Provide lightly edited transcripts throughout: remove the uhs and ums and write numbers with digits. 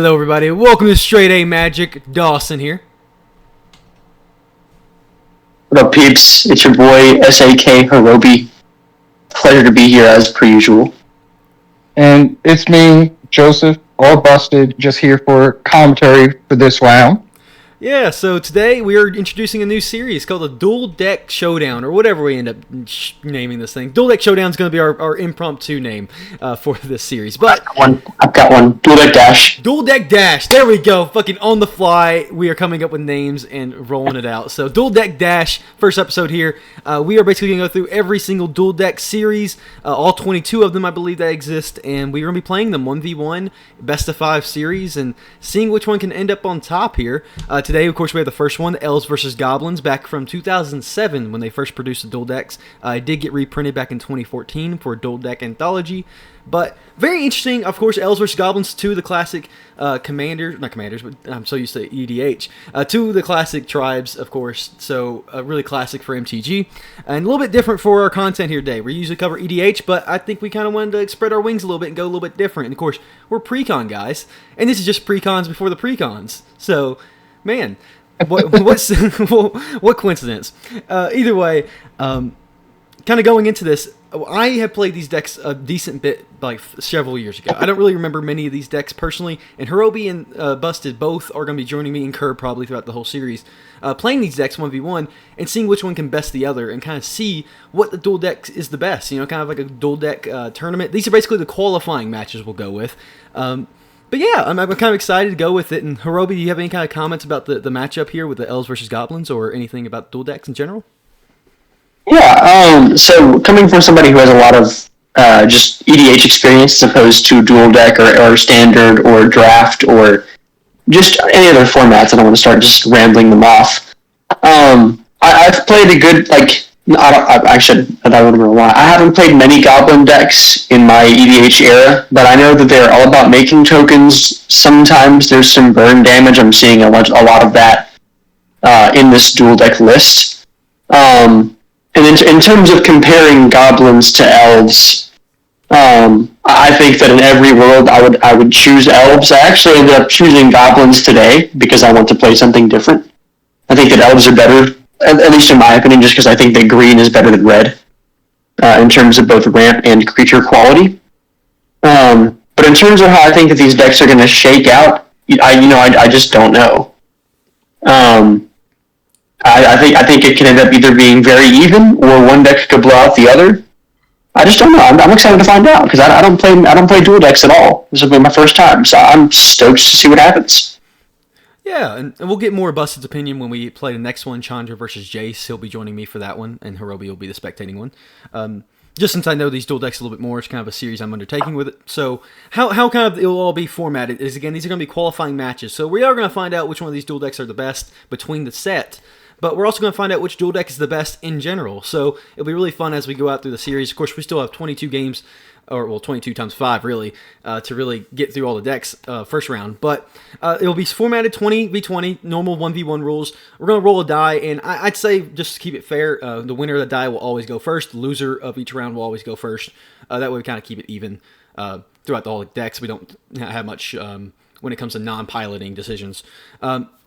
Hello everybody, welcome to StraightAMagic. Dawson here. What up, peeps? It's your boy, S.A.K. Hirobi. Pleasure to be here as per usual. And it's me, Joseph, all busted, just here for commentary for this round. Yeah, so today we are introducing a new series called the Duel Deck Showdown, or whatever we end up naming this thing. Duel Deck Showdown is going to be our impromptu name for this series. But I've got one. Duel Deck Dash. Duel Deck Dash. There we go. Fucking on the fly. We are coming up with names and rolling it out. So Duel Deck Dash, first episode here. We are basically going to go through every single Duel Deck series, all 22 of them I believe that exist, and we're going to be playing them 1v1, best of 5 series, and seeing which one can end up on top here. Today, of course, we have the first one, the Elves versus Goblins, back from 2007 when they first produced the Duel Decks. It did get reprinted back in 2014 for a Duel Deck Anthology. But very interesting, of course, Elves vs. Goblins, two of the classic not commanders, but I'm so used to EDH. Two of the classic tribes, of course, so really classic for MTG. And a little bit different for our content here today. We usually cover EDH, but I think we kind of wanted to spread our wings a little bit and go a little bit different. And of course, we're pre-con guys, and this is just pre-cons before the pre-cons. So, man, what coincidence. Either way, kind of going into this, I have played these decks a decent bit, like several years ago. I don't really remember many of these decks personally, and Hirobi and Busted both are going to be joining me, and Kerr probably throughout the whole series, playing these decks 1v1 and seeing which one can best the other, and kind of see what the dual deck is the best. You know, kind of like a dual deck tournament. These are basically the qualifying matches we'll go with. But yeah, I'm kind of excited to go with it. And Hirobi, do you have any kind of comments about the matchup here with the Elves versus Goblins, or anything about dual decks in general? Yeah, so coming from somebody who has a lot of just EDH experience as opposed to dual deck or standard or draft or just any other formats, I don't want to start just rambling them off. I've played a good, I wouldn't know why. I haven't played many Goblin decks in my EDH era, but I know that they're all about making tokens. Sometimes there's some burn damage. I'm seeing a lot of that in this dual deck list. And in terms of comparing Goblins to Elves, I think that in every world I would choose Elves. I actually ended up choosing Goblins today because I want to play something different. I think that Elves are better, at least in my opinion, just because I think that green is better than red in terms of both ramp and creature quality. But in terms of how I think that these decks are going to shake out, I just don't know. I think it can end up either being very even, or one deck could blow out the other. I just don't know. I'm excited to find out because I don't play dual decks at all. This will be my first time, so I'm stoked to see what happens. Yeah, and we'll get more Busted's opinion when we play the next one, Chandra versus Jace. He'll be joining me for that one, and Hirobi will be the spectating one. Just since I know these dual decks a little bit more, it's kind of a series I'm undertaking with it. So how kind of it will all be formatted is, again, these are going to be qualifying matches. So we are going to find out which one of these dual decks are the best between the set. But we're also going to find out which dual deck is the best in general. So it'll be really fun as we go out through the series. Of course, we still have 22 games, or 22 times 5 really, to really get through all the decks first round. But it'll be formatted 20v20, normal 1v1 rules. We're going to roll a die, and I'd say, just to keep it fair, the winner of the die will always go first. The loser of each round will always go first. That way we kind of keep it even throughout all the decks. We don't have much when it comes to non-piloting decisions.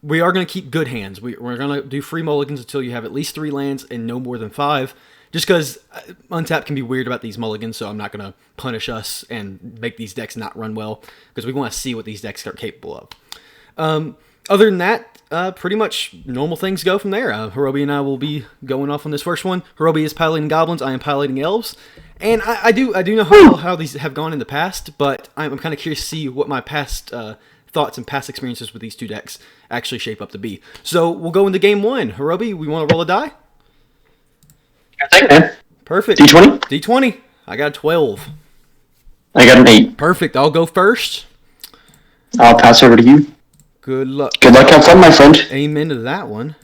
We are going to keep good hands. We're going to do free mulligans until you have at least 3 lands and no more than 5. Just because Untap can be weird about these mulligans, so I'm not going to punish us and make these decks not run well, because we want to see what these decks are capable of. Other than that, pretty much normal things go from there. Hirobi and I will be going off on this first one. Hirobi is piloting Goblins. I am piloting Elves. And I do know how these have gone in the past, but I'm kind of curious to see what my past thoughts and past experiences with these two decks actually shape up to be. So we'll go into game 1. Hirobi, we want to roll a die? I think, man. Perfect. D20? D20. I got a 12. I got an 8. Perfect. I'll go first. I'll pass over to you. Good luck. Good luck, have fun, my friend. Amen to that one.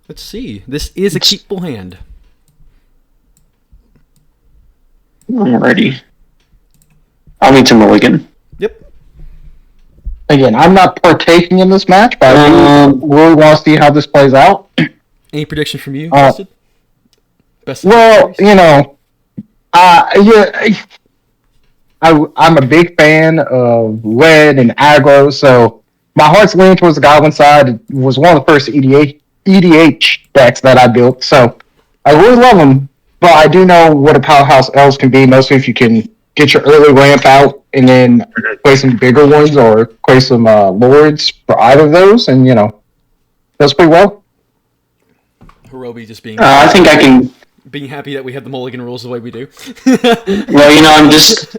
Let's see. This is a keepable hand. Alrighty. I'll need to mulligan. Yep. Again, I'm not partaking in this match, but I really want to see how this plays out. Any prediction from you, Busted? Best well, you know, yeah, I'm a big fan of red and aggro, so my heart's leaning towards the Goblin side. It was one of the first EDH decks that I built, so I really love them. But I do know what a powerhouse Elves can be, mostly if you can get your early ramp out and then play some bigger ones or play some Lords for either of those, and does pretty well. Hirobi just being I think I can. being happy that we have the mulligan rules the way we do. Well, I'm just,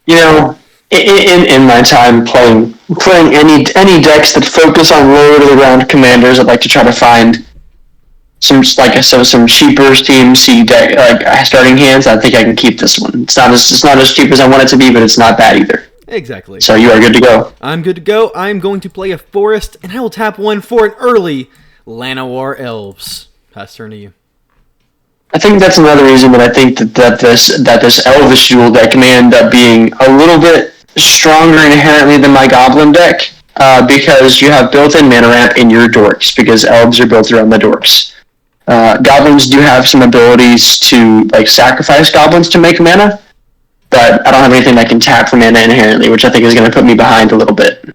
in my time playing any decks that focus on lower to the ground commanders, I'd like to try to find some, like I said, some cheaper TMC deck starting hands. I think I can keep this one. It's not as cheap as I want it to be, but it's not bad either. Exactly. So you are good to go. I'm good to go. I'm going to play a forest, and I will tap one for an early Llanowar Elves. Pass turn to you. I think that's another reason that I think that this Elvish duel deck may end up being a little bit stronger inherently than my Goblin deck, because you have built-in mana ramp in your dorks, because Elves are built around the dorks. Goblins do have some abilities to sacrifice Goblins to make mana, but I don't have anything that can tap for mana inherently, which I think is going to put me behind a little bit.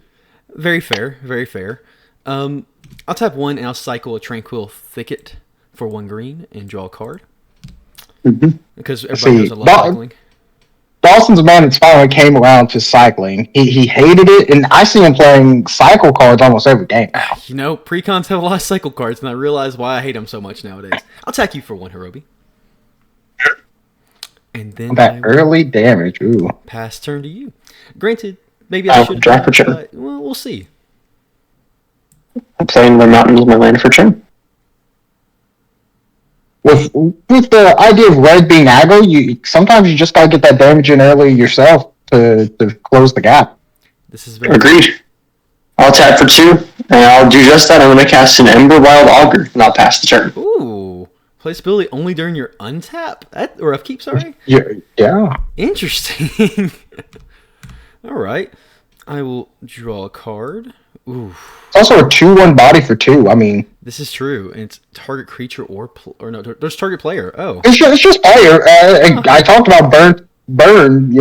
Very fair, very fair. I'll tap one and I'll cycle a Tranquil Thicket for 1 green and draw a card. Mm-hmm. Because everybody knows I love cycling. Dawson's a man that's finally came around to cycling. He hated it, and I see him playing cycle cards almost every day now. Precons have a lot of cycle cards, and I realize why I hate them so much nowadays. I'll attack you for 1, Hirobi. And then that early damage, ooh. Pass turn to you. Granted, maybe I should draft for turn. But, well, we'll see. I'm playing the Mountains of my land for turn. With the idea of red being aggro, sometimes you just gotta get that damage in early yourself to close the gap. This is very agreed. I'll tap for 2, and I'll do just that. I'm going to cast an Ember Wild Augur, and I'll pass the turn. Ooh. Place ability only during your untap? Or upkeep, sorry? Yeah. Interesting. Alright. I will draw a card. Ooh. It's also a 2/1 body for 2. I mean, this is true. And it's target creature or no, there's target player. Oh. It's just player. I talked about burn,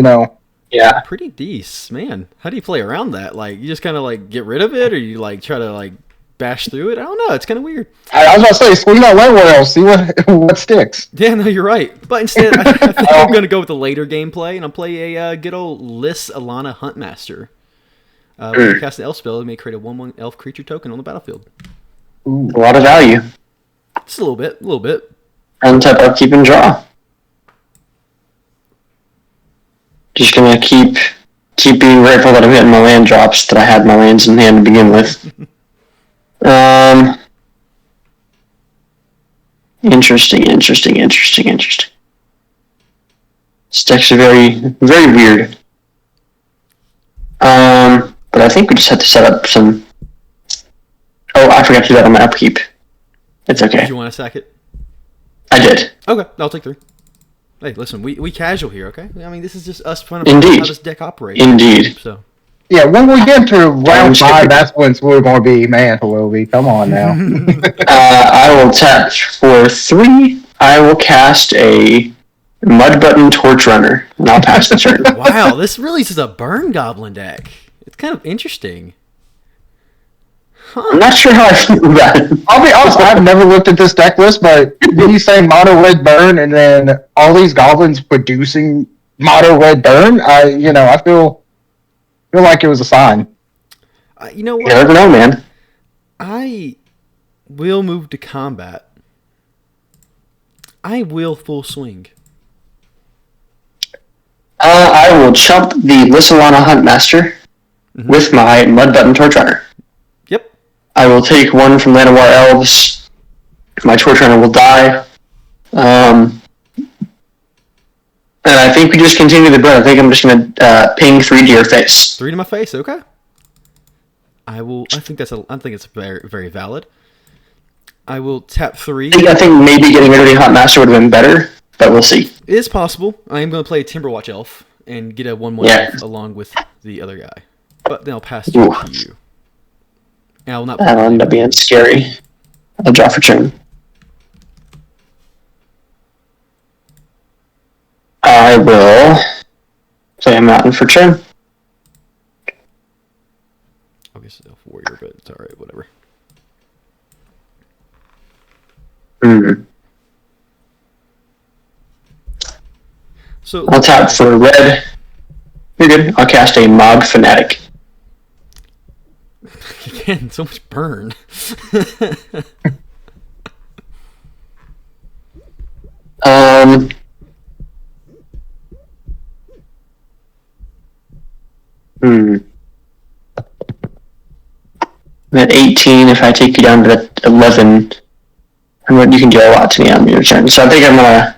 Yeah. Pretty decent, man. How do you play around that? You just kind of get rid of it, or you try to bash through it? I don't know. It's kind of weird. I was about to say, swing out Llanowar, see what sticks. Yeah, no, you're right. But instead, I think I'm going to go with the later gameplay, and I'll play a good old Lys Alana Huntmaster. When you cast an elf spell, it may create a 1/1 elf creature token on the battlefield. Ooh. A lot of value. Just a little bit. Untap, upkeep, and draw. Just gonna keep being grateful that I'm hitting my land drops, that I had my lands in hand to begin with. Interesting. This deck's very, very weird. But I think we just had to set up some. Oh, I forgot to do that on my upkeep. It's okay. Did you want to sack it? I did. Okay, I'll take 3. Hey, listen, we casual here, okay? I mean, this is just us trying to Indeed. find out how this deck operates. Indeed. So. Yeah, when we get to round 5, that's when we're going to be, man, Hirobi, come on now. I will tap for 3. I will cast a Mud Button Torch Runner, and I'll pass the turn. Wow, this really is a burn goblin deck. It's kind of interesting. Huh. I'm not sure how I feel about it. I'll be honest, I've never looked at this deck list, but when you say mono red burn and then all these goblins producing mono red burn, I feel like it was a sign. You know what? You never know, man. I will move to combat. I will full swing. I will chump the Lys Alana Huntmaster with my Mud Button Torch Runner. Yep. I will take 1 from Llanowar Elves. My Torch Runner will die. And I think we just continue the burn. I think I'm just going to ping 3 to your face. 3 to my face, okay. I think it's very, very valid. I will tap 3. I think maybe getting rid of the Huntmaster would have been better, but we'll see. It is possible. I am going to play a Timberwatch Elf and get a 1/1 elf along with the other guy. But then I'll pass it to you. And I will not. That'll end up being scary. I'll draw for turn. I will play a a mountain for turn. I guess Elf Warrior, but it's alright, whatever. So I'll tap for red. You're good. I'll cast a Mog Fanatic. Again, so much burn. I'm at 18. If I take you down to 11, you can do a lot to me on your turn. So I think I'm gonna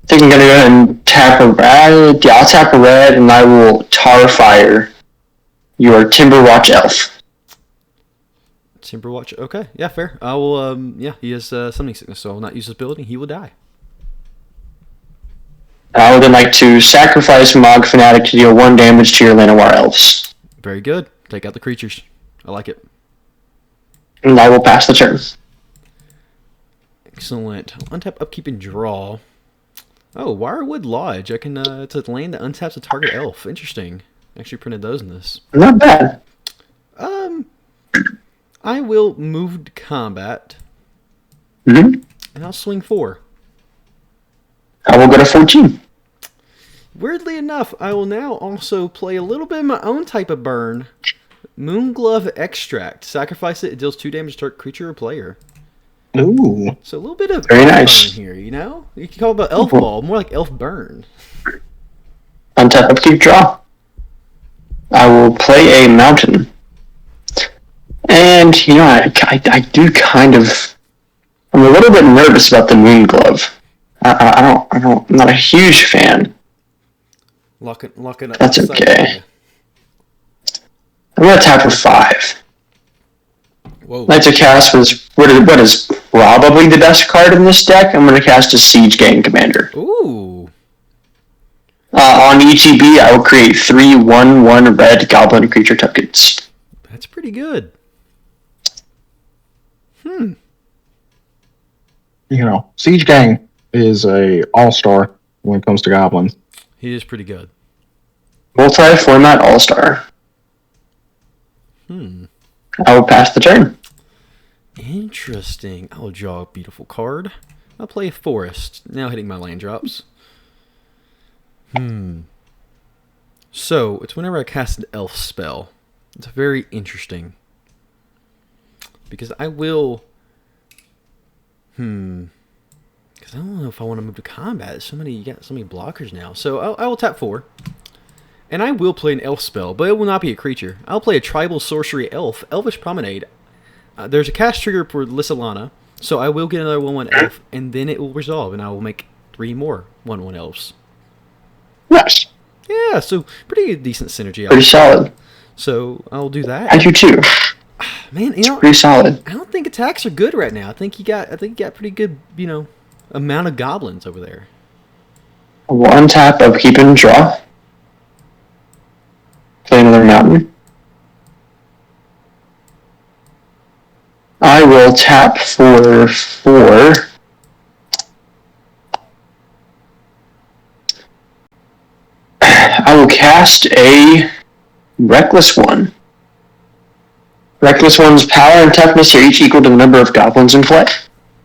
go ahead and tap a red. Yeah, I'll tap a red, and I will Tar Fire your Timberwatch Elf. Timberwatch. Okay, yeah, fair. I will. Yeah, he has summoning sickness, so I will not use his ability. He will die. I would then like to sacrifice Mog Fanatic to deal 1 damage to your Llanowar Elves. Very good. Take out the creatures. I like it. And I will pass the turn. Excellent. Untap, upkeep, and draw. Oh, Wirewood Lodge. I can. It's a land that untaps a target elf. Interesting. Actually printed those in this. Not bad. I will move to combat. Mm-hmm. And I'll swing 4. I will go to 14. Weirdly enough, I will now also play a little bit of my own type of burn. Moonglove Extract. Sacrifice it. It deals 2 damage to target creature or player. Ooh. So a little bit of very elf nice burn here, you know? You can call it elf ball, more like elf burn. Untap, upkeep, draw. I will play a mountain. And, you know, I do kind of... I'm a little bit nervous about the Moonglove. I'm not a huge fan. Lock it up. That's okay. I'm going to tap for 5. Whoa. I'd like to cast what is probably the best card in this deck. I'm going to cast a Siege Gang Commander. Ooh. On ETB, I will create 3/1/1 red goblin creature tokens. That's pretty good. You know, Siege Gang is a all-star when it comes to goblins. He is pretty good. Multi-format all-star. I will pass the turn. Interesting. I'll draw a beautiful card. I'll play a forest. Now hitting my land drops. So, it's whenever I cast an elf spell. It's very interesting. Because I will... Because I don't know if I want to move to combat. You got so many blockers now. So, I will tap 4. And I will play an elf spell, but it will not be a creature. I'll play a tribal sorcery elf, Elvish Promenade. There's a cast trigger for Lissalana, so I will get another 1/1 elf, and then it will resolve, and I will make 3 more 1/1 elves. Nice. Yeah, so pretty decent synergy. Pretty solid. So I'll do that. I do too. Man, you know, Pretty solid. I don't think attacks are good right now. I think you got pretty good, amount of goblins over there. 1 tap, upkeep, and draw. Play another mountain. I will tap for 4. I will cast a Reckless One. Reckless One's power and toughness are each equal to the number of goblins in play.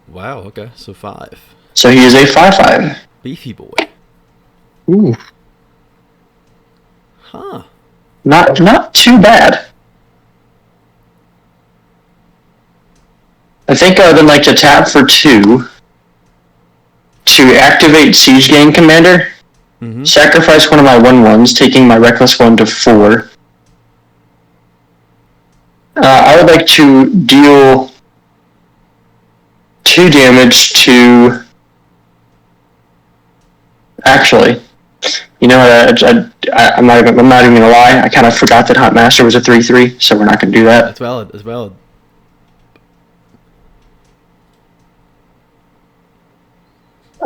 Wow, okay, so 5. So he is a 5/5. Beefy boy. Ooh. Huh. Not too bad. I think I would then like to tap for 2 to activate Siege Gang Commander. Sacrifice one of my 1/1s, taking my Reckless One to 4. I would like to deal 2 damage to... Actually, you know what? I'm not even gonna lie. I kind of forgot that Huntmaster was a 3/3, so we're not gonna do that. That's valid. That's valid.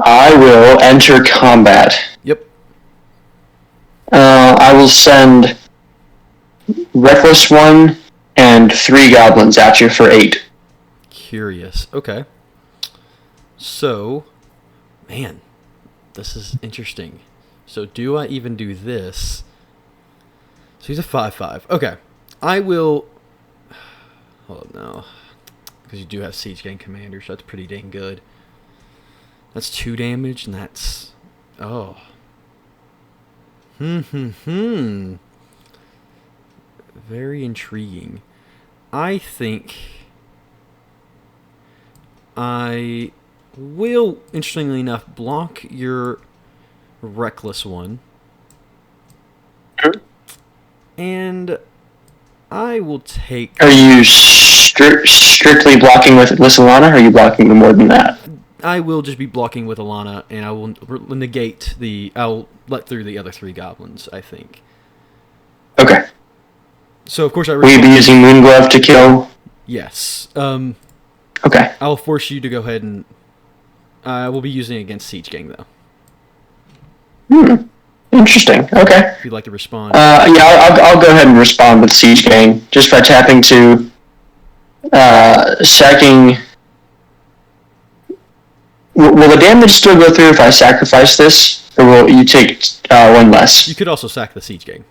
I will enter combat. Yep. I will send Reckless One and 3 goblins at you for 8. Curious. Okay. So, man, this is interesting. So do I even do this? So he's a 5/5. Okay. I will... Oh, no. Because you do have Siege Gang Commanders. That's pretty dang good. That's 2 damage, and that's... Oh. Very intriguing. I think I will, interestingly enough, block your Reckless one. Sure. And I will take... Are you strictly blocking with Alana, or are you blocking with more than that? I will just be blocking with Alana, and I will negate the... I'll let through the other 3 goblins, I think. Okay. So, of course, I... Will you be using Moonglove to kill? Yes. Okay. I'll force you to go ahead and... I will be using it against Siege Gang, though. Interesting. Okay. If you'd like to respond. I'll go ahead and respond with Siege Gang, just by tapping to... sacking... Will the damage still go through if I sacrifice this, or will you take 1 less? You could also sack the Siege Gang.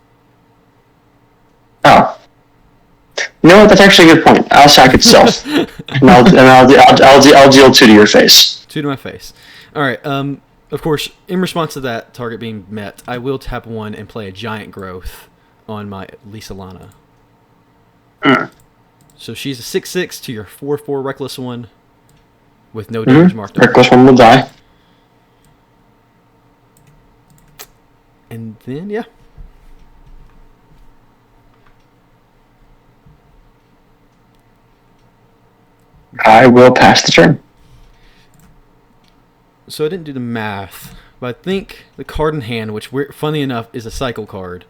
Oh. You know what? That's actually a good point. I'll sack itself, and I'll deal 2 to your face. 2 to my face. All right. Of course, in response to that target being met, I will tap 1 and play a Giant Growth on my Lisalana. So she's a 6/6 to your 4/4 Reckless one, with no damage marked up. Reckless one will die. And then, yeah. I will pass the turn. So I didn't do the math, but I think the card in hand, which, funny enough, is a cycle card,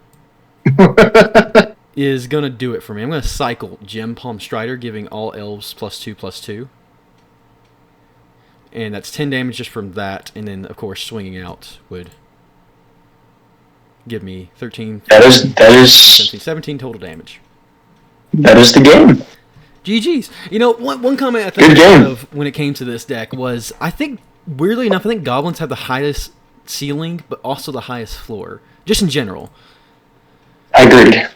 is going to do it for me. I'm going to cycle Gem Palm Strider, giving all elves +2/+2. And that's 10 damage just from that, and then, of course, swinging out would give me 13, 14, That is 17 total damage. That is the game. GG's. You know, one comment I think Good game. of when it came to this deck was, I think, weirdly enough, I think Goblins have the highest ceiling, but also the highest floor, just in general. Agreed.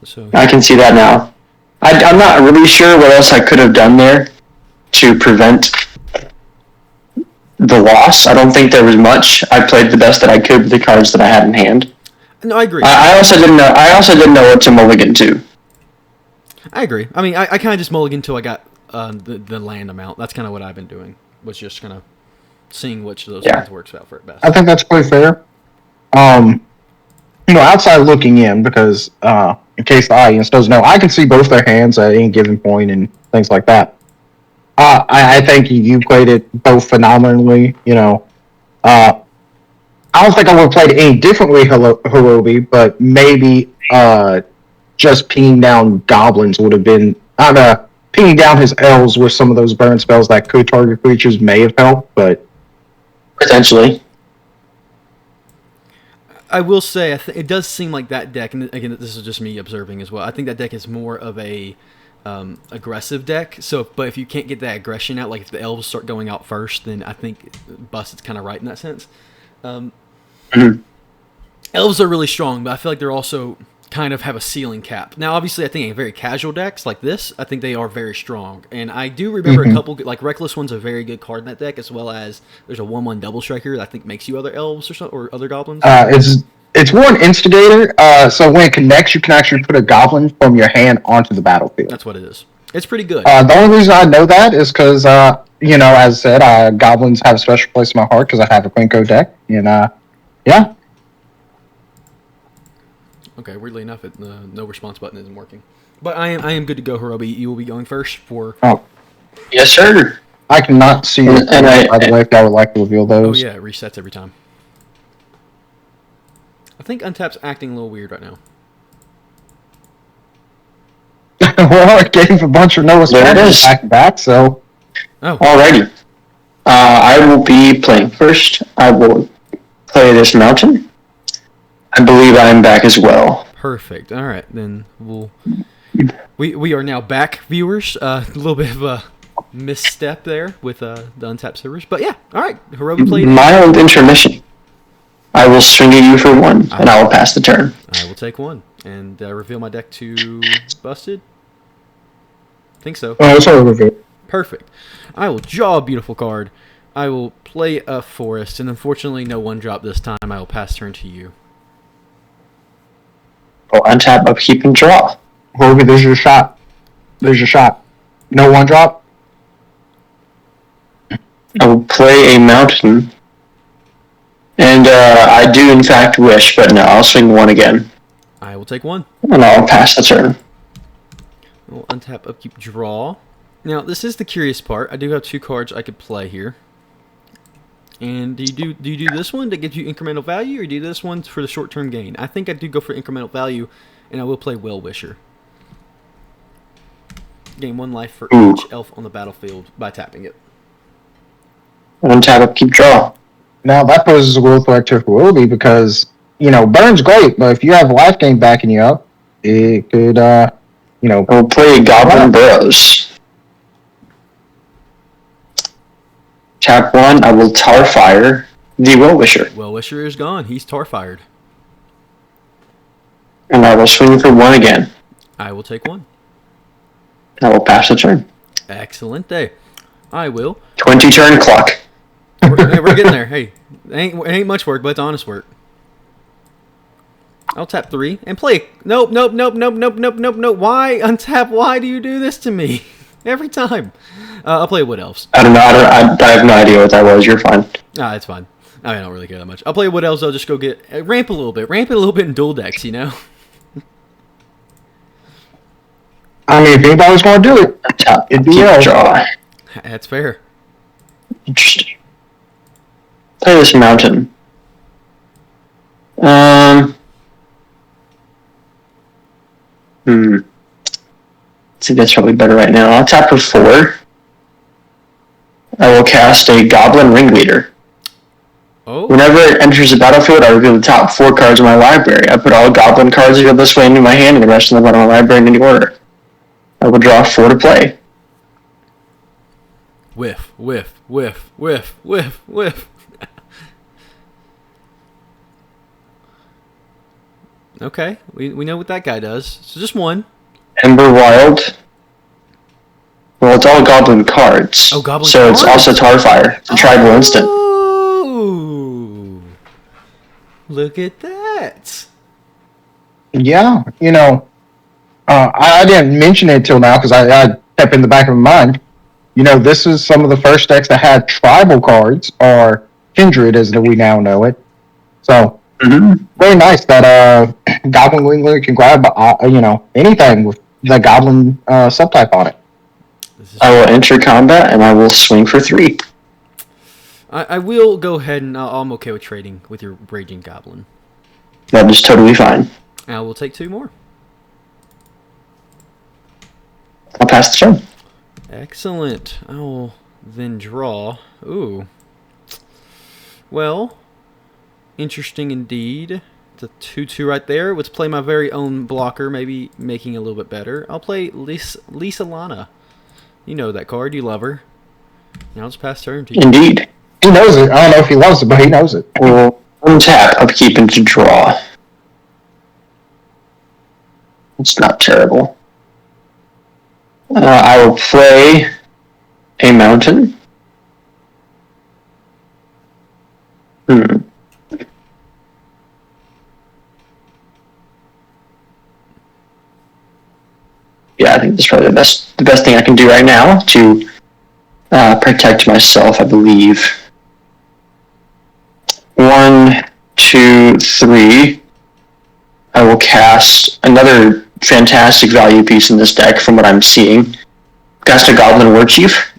So I can see that now. I'm not really sure what else I could have done there to prevent the loss. I don't think there was much. I played the best that I could with the cards that I had in hand. No, I agree. I also didn't know what to mulligan to. I agree. I mean, I kind of just mulligan until I got the land amount. That's kind of what I've been doing. Was just kind of seeing which of those lands works out for it best. I think that's quite fair. Outside looking in, because in case the audience doesn't know, I can see both their hands at any given point and things like that. I think you played it both phenomenally. I don't think I would have played it any differently, Hirobi, but maybe just pinning down goblins would have been... pinning down his elves with some of those burn spells that could target creatures may have helped, but... Potentially. I will say, it does seem like that deck, and again, this is just me observing as well, I think that deck is more of a aggressive deck. But if you can't get that aggression out, like if the elves start going out first, then I think Busted's kind of right in that sense. Elves are really strong, but I feel like they're also kind of have a ceiling cap. Now, obviously, I think in very casual decks like this, I think they are very strong. And I do remember a couple, like Reckless one's a very good card in that deck, as well as there's a 1/1 Double Striker that I think makes you other elves or other goblins. It's one instigator, so when it connects, you can actually put a goblin from your hand onto the battlefield. That's what it is. It's pretty good. The only reason I know that is because, as I said, goblins have a special place in my heart because I have a Quinco deck, and yeah. Okay, weirdly enough, no response button isn't working. But I am good to go, Hirobi. You will be going first for... Oh. Yes, sir. I cannot see it, by the way, if I would like to reveal those. Oh, yeah, it resets every time. I think Untap's acting a little weird right now. Well, it gave a bunch of no responses back, so... Oh. Alrighty. I will be playing first. I will play this mountain. I believe I am back as well. Perfect. All right, then we are now back, viewers. A little bit of a misstep there with the Untapped servers, but yeah. All right, Hirobi played. Mild intermission. will swing at you for 1, and I will pass the turn. I will take 1 and reveal my deck to Busted. Think so. Oh, it's all reveal. Perfect. I will draw a beautiful card. I will play a forest, and unfortunately, no 1-drop this time. I will pass turn to you. I'll untap, upkeep, and draw. Horby, there's your shot. There's your shot. No 1-drop? I will play a mountain. And I do, in fact, wish, but no, I'll swing 1 again. I will take 1. And I'll pass the turn. I will untap, upkeep, draw. Now, this is the curious part. I do have 2 cards I could play here. And do you do this one to get you incremental value, or do you do this one for the short-term gain? I think I do go for incremental value, and I will play Well-Wisher. Gain 1 life for each elf on the battlefield by tapping it. Untap, upkeep, draw. Now, that poses a real threat to Horby because, Burn's great, but if you have life gain backing you up, it could, I will play Goblin Burrows. Tap 1, I will Tarfire the Well-Wisher. Well-Wisher is gone. He's tar-fired. And I will swing for 1 again. I will take 1. I will pass the turn. Excellent day. I will. 20 turn clock. We're getting there. Hey, it ain't much work, but it's honest work. I'll tap 3 and play. Nope. Why untap? Why do you do this to me every time? I'll play Wood Elves. I don't know. I have no idea what that was. You're fine. It's fine. I don't really care that much. I'll play Wood Elves. I'll just go get ramp a little bit in dual decks. I mean, if anybody's going to do it, Tap, it'd be keep Elves. draw. That's fair. Interesting. Play this mountain. I think that's probably better right now. I'll tap for 4. I will cast a Goblin Ringleader. Oh. Whenever it enters the battlefield, I reveal the top 4 cards of my library. I put all Goblin cards that go this way into my hand and the rest in the bottom of my library in any order. I will draw 4 to play. Whiff. Okay, we know what that guy does. So just 1. Ember Wild. Well, it's all Goblin cards. Oh, Goblin so cards? it's also Tarfire. It's a tribal instant. Oh, look at that. Yeah, I didn't mention it till now because I kept in the back of my mind. This is some of the first decks that had tribal cards, or Kindred as we now know it. So, very nice that Goblin Wingler can grab, anything with the Goblin subtype on it. I will enter combat and I will swing for 3. I will go ahead and I'm okay with trading with your Raging Goblin. That is totally fine. I will take 2 more. I'll pass the turn. Excellent. I will then draw. Ooh. Well, interesting indeed. It's a 2/2 right there. Let's play my very own blocker, maybe making it a little bit better. I'll play Lisa Lana. You know that card. You love her. Now let's pass turn to you. Indeed. He knows it. I don't know if he loves it, but he knows it. We'll untap, upkeep, and to draw. It's not terrible. I will play a mountain. Yeah, I think that's probably the best thing I can do right now to protect myself, I believe. 1, 2, 3. I will cast another fantastic value piece in this deck from what I'm seeing. Cast a Goblin War Chief.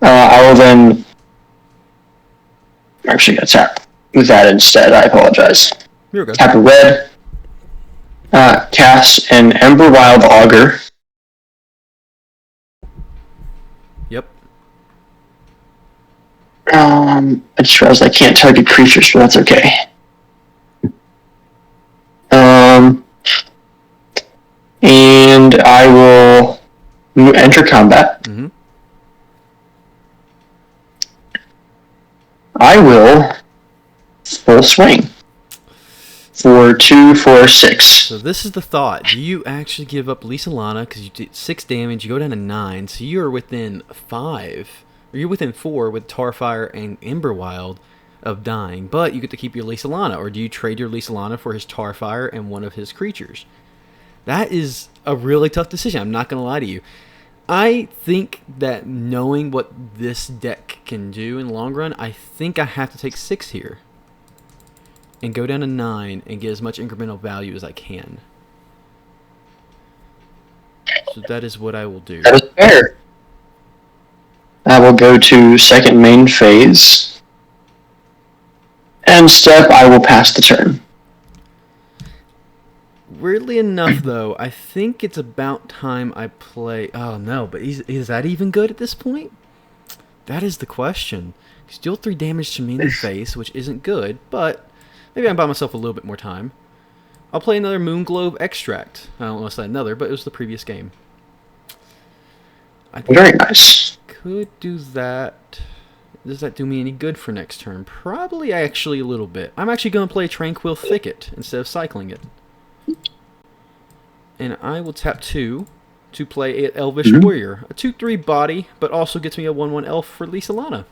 I will then... Actually, I'll tap with that instead. I apologize. You're good. Tap a red. Cast an Ember Wild Augur. Yep. I just realized I can't target creatures, but that's okay. And I will enter combat. I will full swing for 2, 4, 6. So this is the thought. Do you actually give up Lisa Lana because you did 6 damage, you go down to 9, so you're within 5, or you're within 4 with Tarfire and Emberwild of dying, but you get to keep your Lisa Lana, or do you trade your Lisa Lana for his Tarfire and one of his creatures? That is a really tough decision, I'm not going to lie to you. I think that knowing what this deck can do in the long run, I think I have to take 6 here. And go down to 9 and get as much incremental value as I can. So that is what I will do. That is fair. I will go to second main phase. And step, I will pass the turn. Weirdly enough, though, I think it's about time I play... Oh, no, but is that even good at this point? That is the question. Because deal 3 damage to me in the face, which isn't good, but... Maybe I buy myself a little bit more time. I'll play another Moonglobe Extract. I don't want to say another, but it was the previous game. I think Very nice. Could do that. Does that do me any good for next turn? Probably actually a little bit. I'm actually going to play Tranquil Thicket instead of cycling it. And I will tap 2 to play an Elvish Warrior. A 2/3 body, but also gets me a 1/1 elf for Lisa Lana.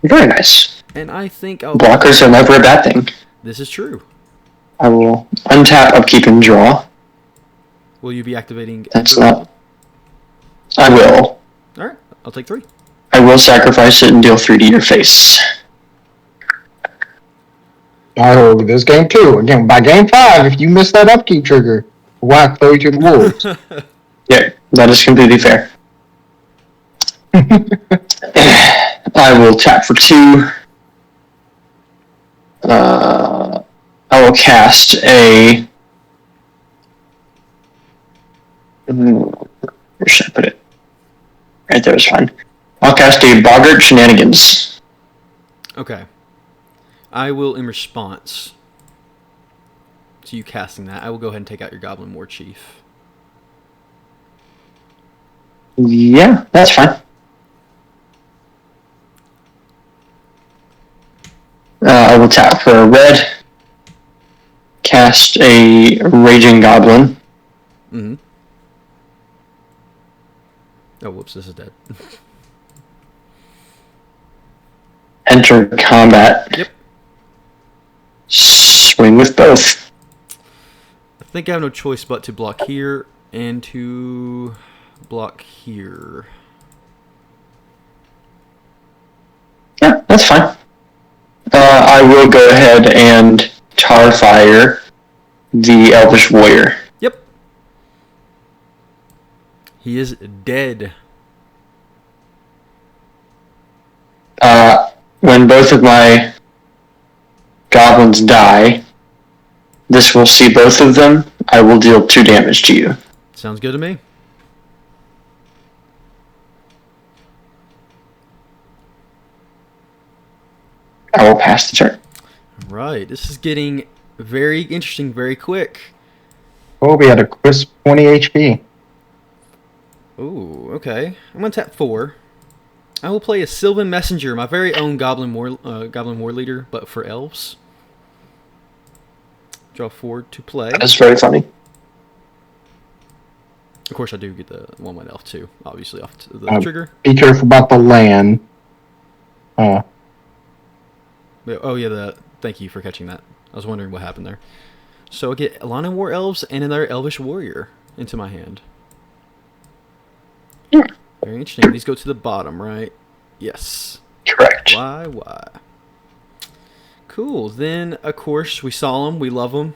Very nice. And I think I'll... Blockers are never a bad thing. This is true. I will untap, upkeep, and draw. Will you be activating... That's not... I will. Alright, I'll take 3. I will sacrifice it and deal 3 to your face. Oh, this game 2. Again, by game 5, if you miss that upkeep trigger, why close your wolves? Yeah, that is completely fair. I will tap for 2. I will cast a... Where should I put it? Right there is fine. I'll cast a Boggart Shenanigans. Okay. I will, in response to you casting that, I will go ahead and take out your Goblin War Chief. Yeah, that's fine. I will tap for a red. Cast a Raging Goblin. Mm-hmm. Oh, whoops, this is dead. Enter combat. Yep. Swing with both. I think I have no choice but to block here and to block here. Yeah, that's fine. I will go ahead and Tarfire the Elvish Warrior. Yep. He is dead. When both of my goblins die, this will see both of them. I will deal 2 damage to you. Sounds good to me. I will pass the turn. Right. This is getting very interesting very quick. Oh, we had a crisp 20 HP. Ooh, okay. I'm going to tap 4. I will play a Sylvan Messenger, my very own Goblin War Leader, but for Elves. Draw 4 to play. That's very funny. Of course, I do get the 1/1 Elf too, obviously, off the trigger. Be careful about the land. Oh, yeah, thank you for catching that. I was wondering what happened there. So I get Lana War Elves and another Elvish Warrior into my hand. Yeah. Very interesting. These go to the bottom, right? Yes. Correct. Why? Cool. Then, of course, we saw them. We love them.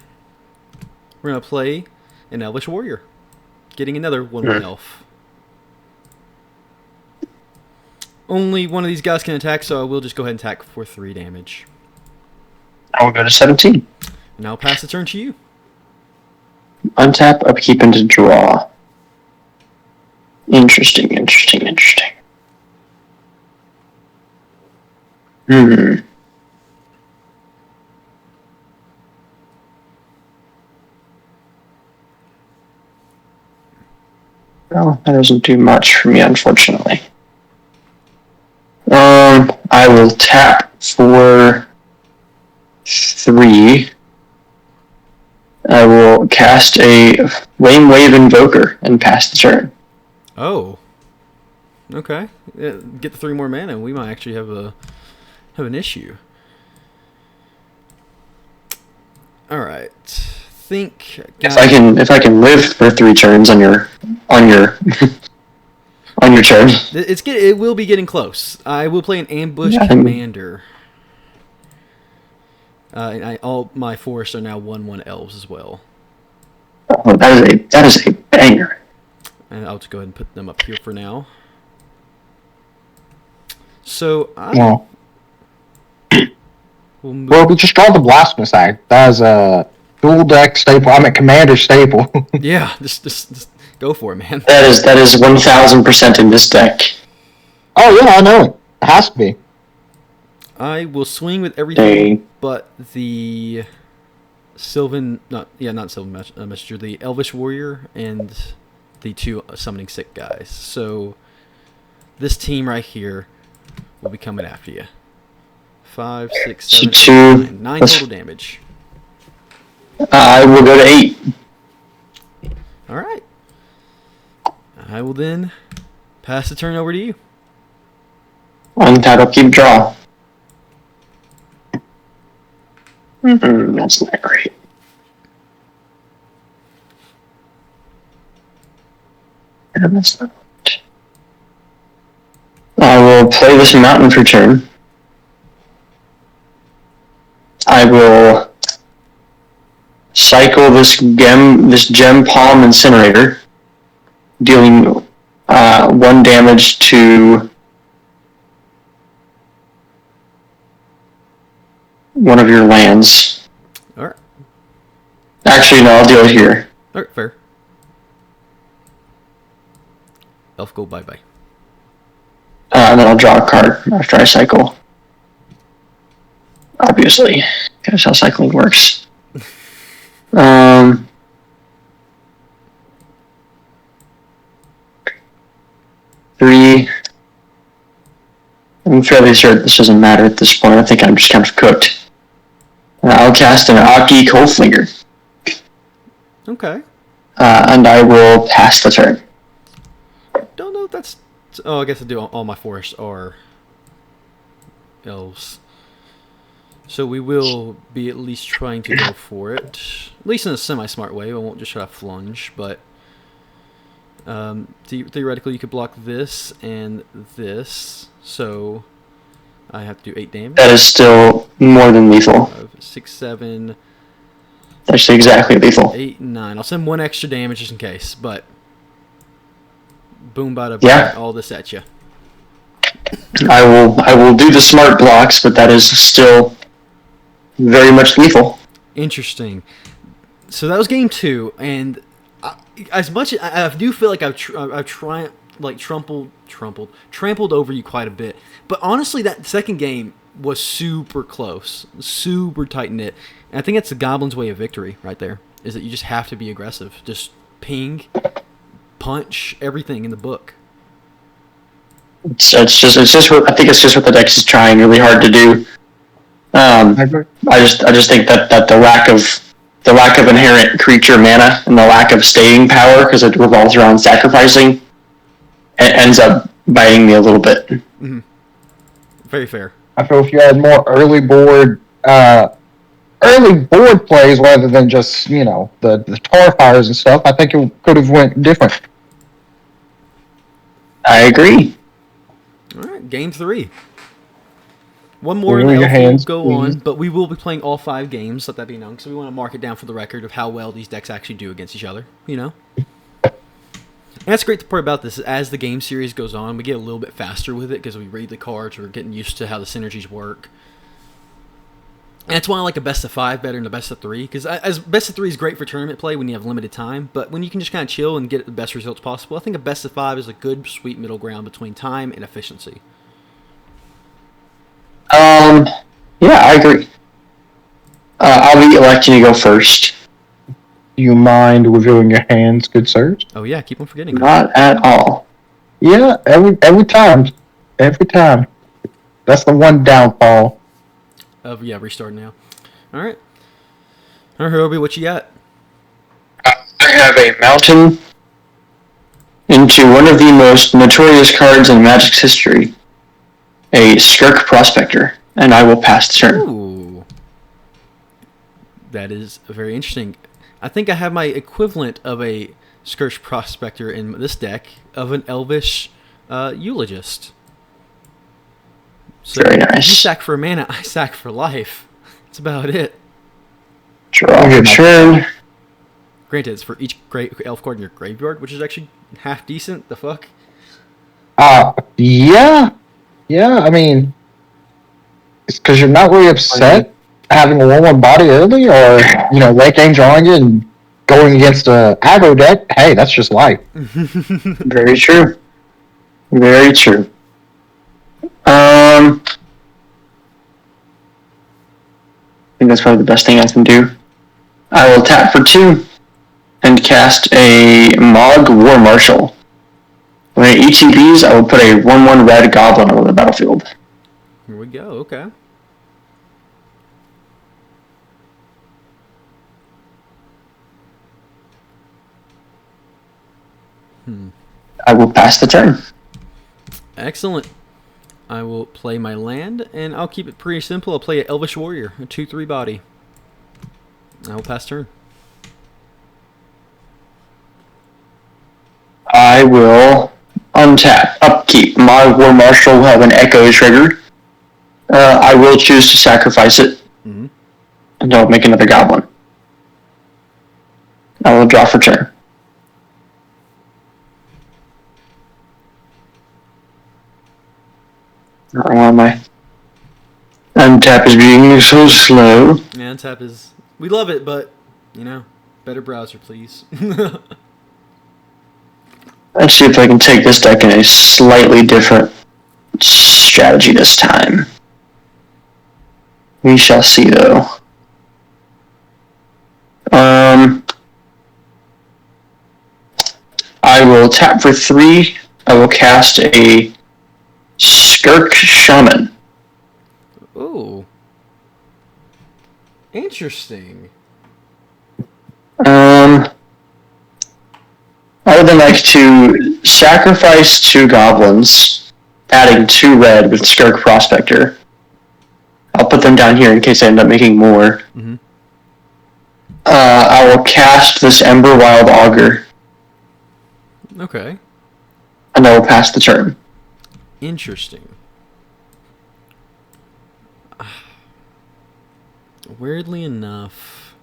We're going to play an Elvish Warrior. Getting another 1/1 elf. Only one of these guys can attack, so I will just go ahead and attack for 3 damage. I will go to 17. And I'll pass the turn to you. Untap, upkeep, and to draw. Interesting. Well, that doesn't do much for me, unfortunately. I will tap for 3. I will cast a Flame Wave Invoker and pass the turn. Oh. Okay. Get the 3 more mana, and we might actually have an issue. All right. Think. If I can live for 3 turns on your on your turn. It will be getting close. I will play an Ambush Commander. And all my forests are now 1/1 elves as well. Oh, that is a banger. And I'll just go ahead and put them up here for now. So well, we just draw the Blasphemous Act. That is a dual deck staple. I mean, commander staple. Yeah, just go for it, man. That is 1000% in this deck. Oh yeah, I know it. It has to be. I will swing with everything but the Sylvan, not Sylvan Messenger, the Elvish Warrior and the 2 Summoning Sick guys. So this team right here will be coming after you. 5, 6, 7, 8, 9 total damage. I will go to 8. All right. I will then pass the turn over to you. Untap, keep draw. That's not great. And that's not. I will play this mountain for turn. I will cycle this gem palm incinerator, dealing 1 damage to one of your lands. Alright. Actually, no, I'll do it here. Alright, fair. Elf, go bye-bye. And then I'll draw a card after I cycle. Obviously. That's how cycling works. 3. I'm fairly sure this doesn't matter at this point. I think I'm just kind of cooked. I'll cast an Aki Coldflinger. Okay. And I will pass the turn. Don't know if that's... Oh, I guess I do. All my forests are elves. So we will be at least trying to go for it. At least in a semi-smart way. I won't just try to flunge, but... theoretically, you could block this and this. So I have to do 8 damage. That is still more than lethal. 5, 6, 7... Actually, exactly lethal. 8, 9. I'll send 1 extra damage just in case, but... Boom, bada, boom, Yeah. all this at you. I will do the smart blocks, but that is still very much lethal. Interesting. So that was game 2, and as much as I do feel like I've trampled over you quite a bit, but honestly, that second game was super close, super tight knit. And I think that's the Goblins' way of victory right there. Is that you just have to be aggressive, just ping, punch, everything in the book. It's just what I think it's just what the deck is trying really hard to do. I just think that the lack of inherent creature mana and the lack of staying power, because it revolves around sacrificing, it ends up biting me a little bit. Mm-hmm. Very fair. I feel if you had more early board plays rather than just the tar fires and stuff, I think it could have went different. I agree. All right, game 3. One more Your and Elf hands, will go please. on, but we will be playing all 5 games, let that be known, because we want to mark it down for the record of how well these decks actually do against each other, And that's great part about this. As the game series goes on, we get a little bit faster with it because we read the cards, we're getting used to how the synergies work. And that's why I like a best of 5 better than a best of 3, because as best of 3 is great for tournament play when you have limited time, but when you can just kind of chill and get the best results possible, I think a best of 5 is a good, sweet middle ground between time and efficiency. Yeah, I agree. I'll be electing to go first. Do you mind reviewing your hands, good sirs? Oh yeah, keep on forgetting. Not at all. Yeah, every time. Every time. That's the one downfall. Yeah, restart now. All right. All right, Herbie, what you got? I have a mountain into one of the most notorious cards in Magic's history, a Skirk Prospector, and I will pass the turn. Ooh. That is very interesting. I think I have my equivalent of a Skirk Prospector in this deck of an Elvish Eulogist. So Very nice. You sack for mana, I sack for life. That's about it. Draw your turn. Granted, it's for each elf card in your graveyard, which is actually half decent. The fuck? Yeah. I mean, it's because you're not really upset having a 1/1 body early, or late game drawing it and going against a aggro deck. Hey, that's just life. Very true. Very true. I think that's probably the best thing I can do. I will tap for 2 and cast a Mog War Marshal. When it ETBs, I will put a 1/1 red goblin on the battlefield. Here we go. Okay. I will pass the turn. Excellent. I will play my land, and I'll keep it pretty simple. I'll play an Elvish Warrior, a 2/3 body. I will pass turn. I will untap, upkeep. My War Marshal will have an Echo trigger. I will choose to sacrifice it, and I'll make another goblin. I will draw for turn. Where am I? Untap is being so slow. Yeah, untap is... We love it, but, better browser, please. Let's see if I can take this deck in a slightly different strategy this time. We shall see, though. I will tap for 3. I will cast a Skirk Shaman. Ooh. Interesting. I would then like to sacrifice 2 goblins, adding 2 red with Skirk Prospector. I'll put them down here in case I end up making more. I will cast this Ember Wild Augur. Okay. And I will pass the turn. Interesting. Weirdly enough...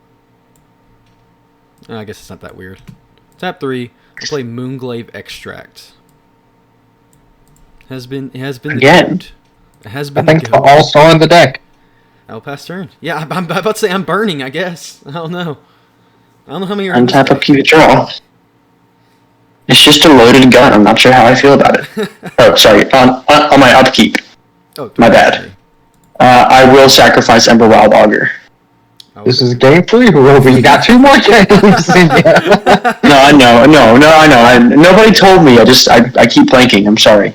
I guess it's not that weird. Tap 3. I'll play Moonglaive Extract. It has been Again. It has been I think the all-star in the deck. I'll pass turn. Yeah, I'm about to say I'm burning, I guess. I don't know. I don't know how many are in this Untap, deck. upkeep, draw. It's just a loaded gun. I'm not sure how I feel about it. Oh, sorry. On my upkeep. Oh, My bad. I will sacrifice Ember Wild Augur. This is game 3, Ruby. You got 2 more games. No, I know. Nobody told me. I keep blanking. I'm sorry.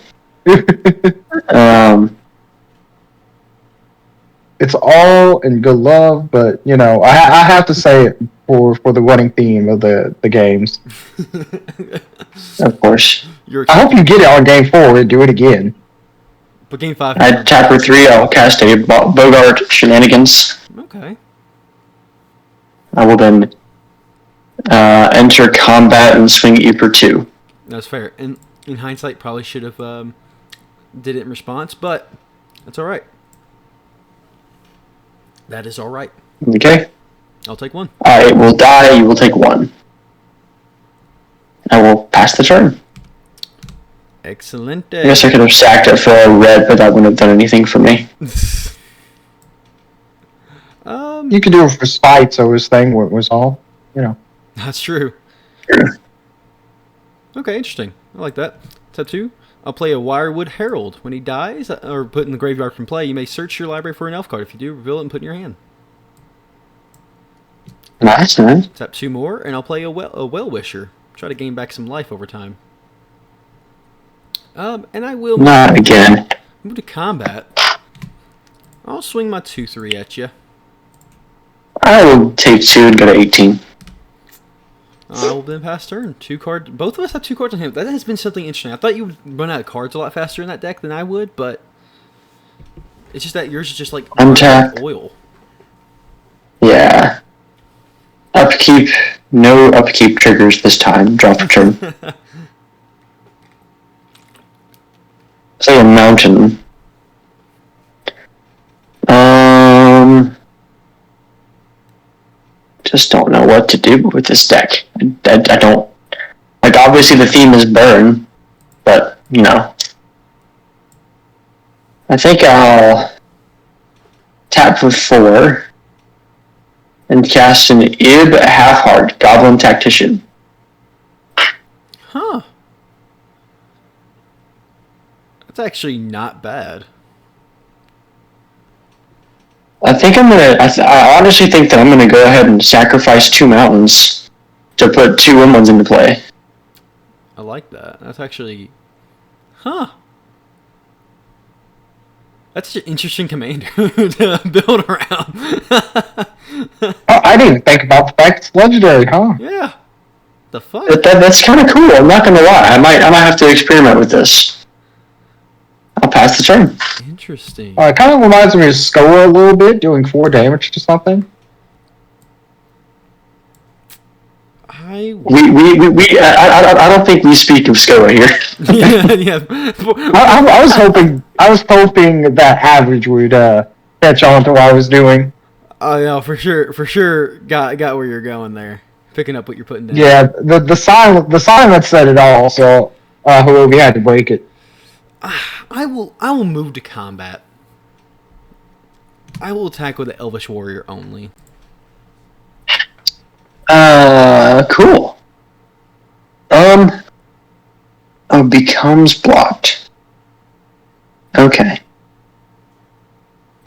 It's all in good love, but I have to say it for the running theme of the games. Of course. I hope you get it on game 4 and do it again. But game 5. I tap for 3. I'll cast a Bogart Shenanigans. Okay. I will then enter combat and swing at you for 2. That's fair. And in hindsight, probably should have did it in response, but that's all right. That is all right. Okay. I'll take 1. I will die. You will take 1. I will pass the turn. Excellent. I guess I could have sacked it for a red, but that wouldn't have done anything for me. You could do it for spite, so his thing was all, That's true. Okay, interesting. I like that. Step 2. I'll play a Wirewood Herald. When he dies, or put in the graveyard from play, you may search your library for an elf card. If you do, reveal it and put it in your hand. Nice, man. Tap 2 more, and I'll play a Well-Wisher. Try to gain back some life over time. And I will Not again. move to combat. I'll swing my 2/3 at you. I will take 2 and go to 18. I will then pass turn. 2 cards. Both of us have 2 cards on hand. That has been something interesting. I thought you would run out of cards a lot faster in that deck than I would, but it's just that yours is just like Untap. oil. Yeah. Upkeep. No upkeep triggers this time. Draw for turn. It's like a mountain. Just don't know what to do with this deck. I don't... Like, obviously the theme is burn, but, you know. I think I'll tap for 4 and cast an Ib Half-Heart, Goblin Tactician. Huh. That's actually not bad. I think I'm gonna. I honestly think that I'm gonna go ahead and sacrifice 2 mountains to put 2 1/1s into play. I like that. That's actually... Huh. That's such an interesting commander to build around. I didn't even think about the fact it's legendary, huh? Yeah. The fuck? That's kind of cool. I'm not gonna lie. I might have to experiment with this. I'll pass the turn. Interesting. It kind of reminds me of Skoa a little bit, doing 4 damage to something. I don't think we speak of Skoa here. yeah. I was hoping that average would catch on to what I was doing. Oh yeah, for sure. Got where you're going there. Picking up what you're putting down. Yeah, the silence said it all. So we had to break it. I will move to combat. I will attack with the Elvish Warrior only. Cool. Oh, becomes blocked. Okay.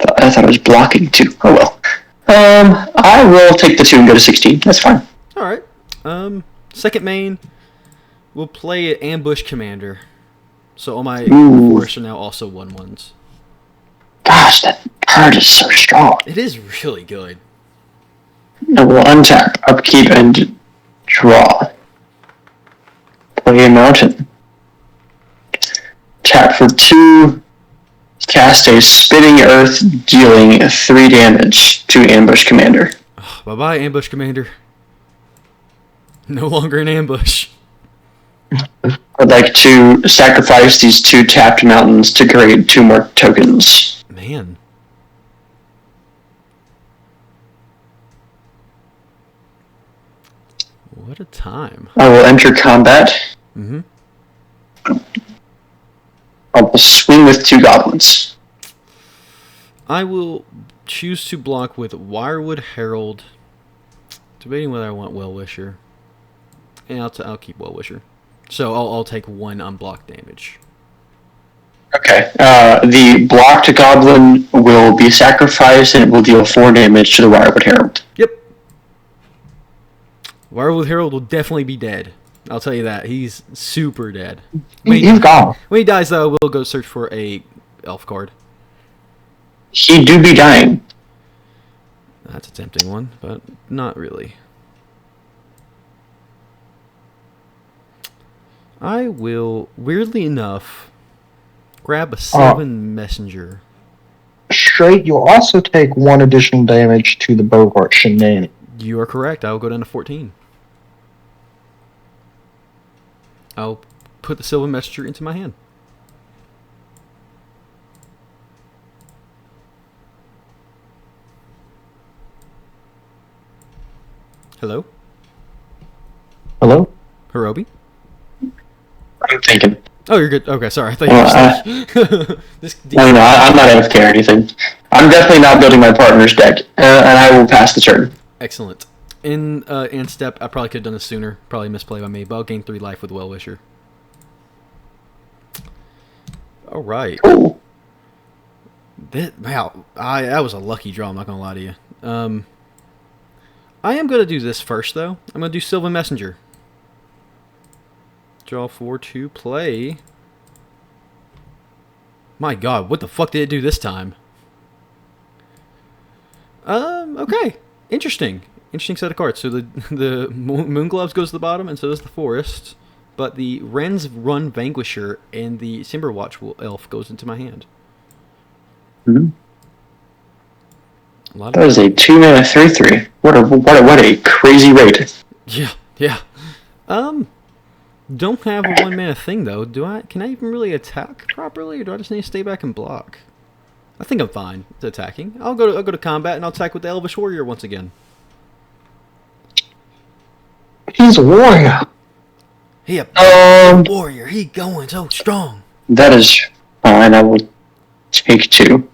I thought it was blocking too. Oh well. I will take the 2 and go to 16. That's fine. Alright. Second main, we'll play an Ambush Commander. So all my forests are now also 1/1s. Gosh, that card is so strong. It is really good. I will untap, upkeep, and draw. Play a mountain. Tap for 2. Cast a Spitting Earth, dealing 3 damage to Ambush Commander. Bye-bye, Ambush Commander. No longer an ambush. I'd like to sacrifice these 2 tapped mountains to create 2 more tokens. Man. What a time. I will enter combat. Mm-hmm. I will swing with 2 goblins. I will choose to block with Wirewood Herald. Debating whether I want Well-Wisher. And I'll keep Well-Wisher. So I'll take 1 unblocked damage. Okay. The blocked goblin will be sacrificed, and it will deal 4 damage to the Wirewood Herald. Yep. Wirewood Herald will definitely be dead. I'll tell you that. He's super dead. He's gone. When he dies, though, we'll go search for a elf card. He do be dying. That's a tempting one, but not really. I will, weirdly enough, grab a Sylvan Messenger. Straight, you'll also take 1 additional damage to the Bogart shenanigans. You are correct. I will go down to 14. I'll put the Sylvan Messenger into my hand. Hello? Hello? Hirobi? I'm thinking. Oh, you're good. Okay, sorry. I thought you were No, I'm not AFK or anything. I'm definitely not building my partner's deck, and I will pass the turn. Excellent. In step, I probably could have done this sooner. Probably misplay by me, but I'll gain 3 life with Well-Wisher. All right. Cool. Wow, that was a lucky draw. I'm not gonna lie to you. I am gonna do this first, though. I'm gonna do Sylvan Messenger. Draw 4 to play. My God, what the fuck did it do this time? Okay. Interesting set of cards. So the Moon Gloves goes to the bottom, and so does the Forest. But the Wren's Run Vanquisher and the Timberwatch Elf goes into my hand. Mm-hmm. That was a 2-mana 3/3. What a crazy rate. Yeah. Don't have a 1-mana thing though. Can I even really attack properly, or do I just need to stay back and block? I think I'm fine with attacking. I'll go to combat and I'll attack with the Elvish Warrior once again. He's a warrior. Warrior. He going so strong. That is fine. I will take 2.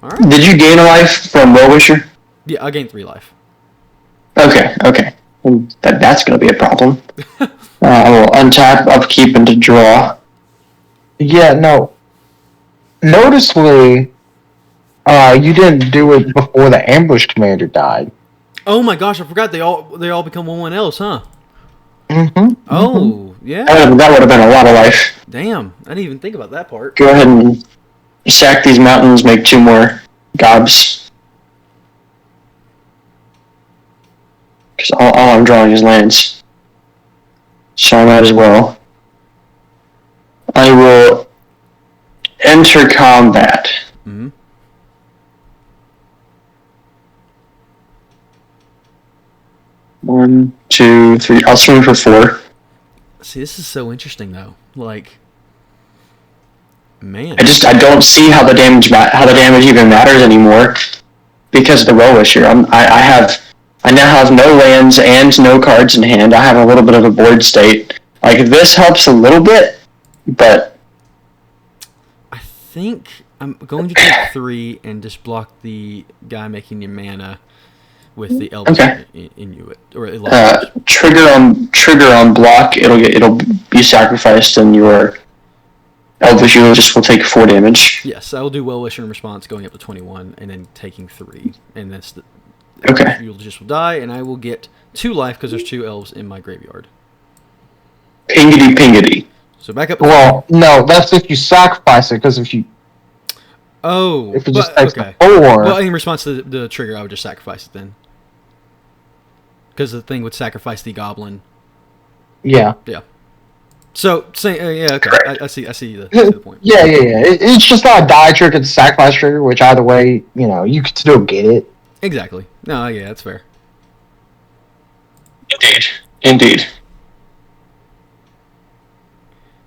All right. Did you gain a life from Well-Wisher? Yeah, I gained 3 life. Okay. Well, that's going to be a problem. I will untap, upkeep, and to draw. Yeah, no. Noticeably, you didn't do it before the ambush commander died. Oh my gosh, I forgot they all become 1/1 elves, huh? Mm-hmm. Oh, yeah. That would have been a lot of life. Damn, I didn't even think about that part. Go ahead and sack these mountains, make 2 more gobs. Because all I'm drawing is lands. So I might as well. I will enter combat. Mm-hmm. One, 2, 3. I'll swing for 4. See, this is so interesting though. Like, man. I don't see how the damage even matters anymore because of the Well-Wisher. I now have no lands and no cards in hand. I have a little bit of a board state. Like, this helps a little bit, but I think I'm going to take 3 and just block the guy making your mana with the Elves Inuit or trigger on block. It'll be sacrificed, and your Elvish just will take 4 damage. Yes, I will do Well-Wisher in response, going up to 21, and then taking 3, and that's the You'll just will die, and I will get 2 life because there's 2 elves in my graveyard. Pingity. So back up. Well, no, that's if you sacrifice it, because if you... If it just takes 4... Well, in response to the trigger, I would just sacrifice it then. Because the thing would sacrifice the goblin. Yeah. Yeah. So, okay. I see the point. Yeah. It's just not a die trigger, it's a sacrifice trigger, which either way, you could still get it. Exactly. No, yeah, that's fair. Indeed.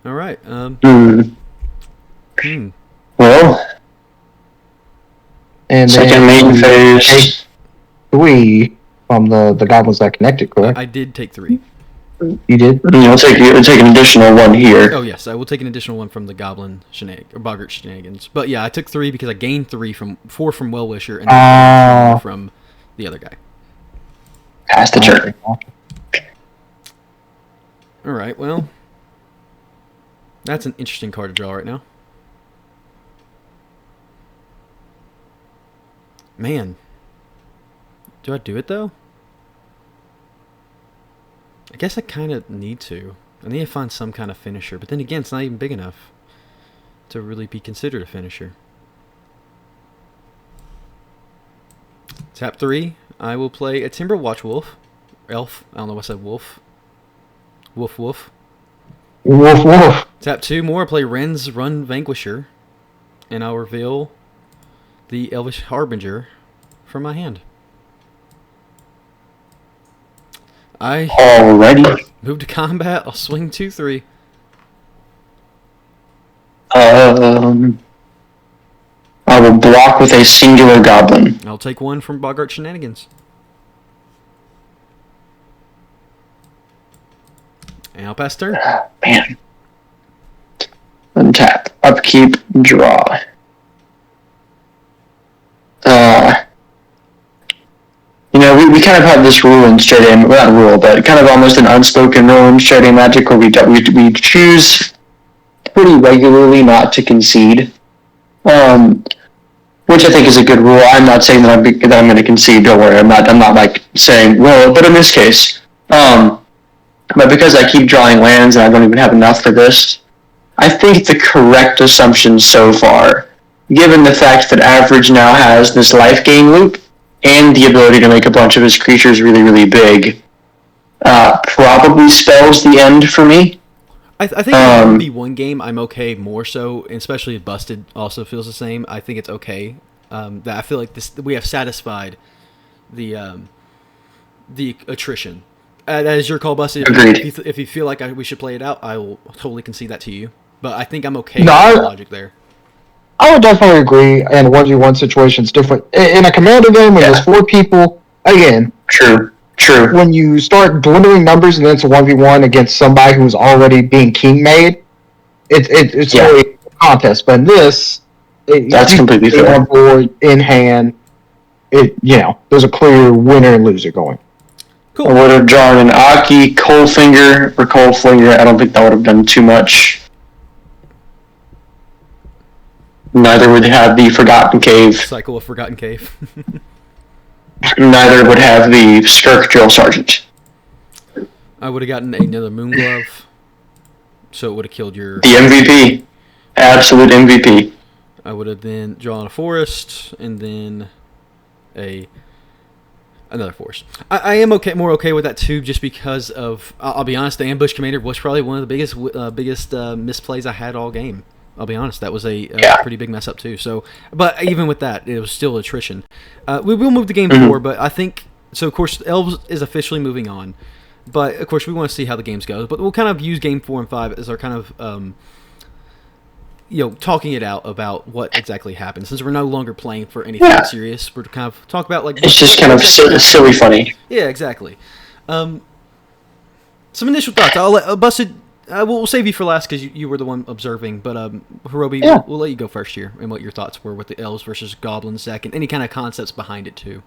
All right. Well, and second main phase. 3 from the goblins that connected, correct? I did take 3. You did? You'll take an additional 1 here. Oh yes, I will take an additional 1 from the goblin boggart shenanigans. But yeah, I took 3 because I gained 4 from Well-Wisher and 4 from the other guy. Pass the turn. All right. Well, that's an interesting card to draw right now. Man, do I do it though? I guess I kind of need to. I need to find some kind of finisher, but then again, it's not even big enough to really be considered a finisher. Tap 3, I will play a Timberwatch Elf. I don't know why I said wolf. Woof. Tap 2 more, play Wren's Run Vanquisher, and I'll reveal the Elvish Harbinger from my hand. Alrighty. Move to combat. I'll swing 2/3. I will block with a singular goblin. I'll take 1 from Boggart Shenanigans. And I'll pass turn. Man. Untap. Upkeep. Draw. We kind of have this rule in StraightAMagic, well, not rule, but kind of almost an unspoken rule in StraightAMagic where we choose pretty regularly not to concede, which I think is a good rule. I'm not saying that I'm going to concede. Don't worry, I'm not like saying but in this case, but because I keep drawing lands and I don't even have enough for this, I think the correct assumption so far, given the fact that Average now has this life gain loop, and the ability to make a bunch of his creatures really, really big, probably spells the end for me. I think in a 1v1 game, I'm okay more so, and especially if Busted also feels the same. I think it's okay. That I feel like we have satisfied the attrition. That is your call, Busted. Agreed. If you feel like we should play it out, I will totally concede that to you. But I think I'm okay No, with the logic there. I would definitely agree. And 1v1 situation's different. In a commander game, when there's 4 people, again, True. when you start dwindling numbers and then it's a 1v1 against somebody who's already being king made, it's really a contest. But in this, That's completely fair. On board, in hand, there's a clear winner and loser going. Cool. I would have drawn an Aki, Coalfinger, or Coalfinger. I don't think that would have done too much. Neither would have the Forgotten Cave. Cycle of Forgotten Cave. Neither would have the Skirk Drill Sergeant. I would have gotten another Moon Glove, so it would have killed your... The MVP. Absolute MVP. I would have then drawn a forest, and then another forest. I am more okay with that too, just because of... I'll be honest, the Ambush Commander was probably one of the biggest misplays I had all game. I'll be honest, that was a pretty big mess up too. So, but even with that, it was still attrition. We will move to game 4, but I think so. Of course, Elves is officially moving on, but of course we want to see how the games go. But we'll kind of use game 4 and 5 as our kind of talking it out about what exactly happened, since we're no longer playing for anything serious. We're kind of talk about like it's just kind of silly funny. Yeah, exactly. Some initial thoughts. I'll let Busted. We'll save you for last because you were the one observing. But Hirobi, we'll let you go first here, and what your thoughts were with the Elves versus Goblins deck, and any kind of concepts behind it too.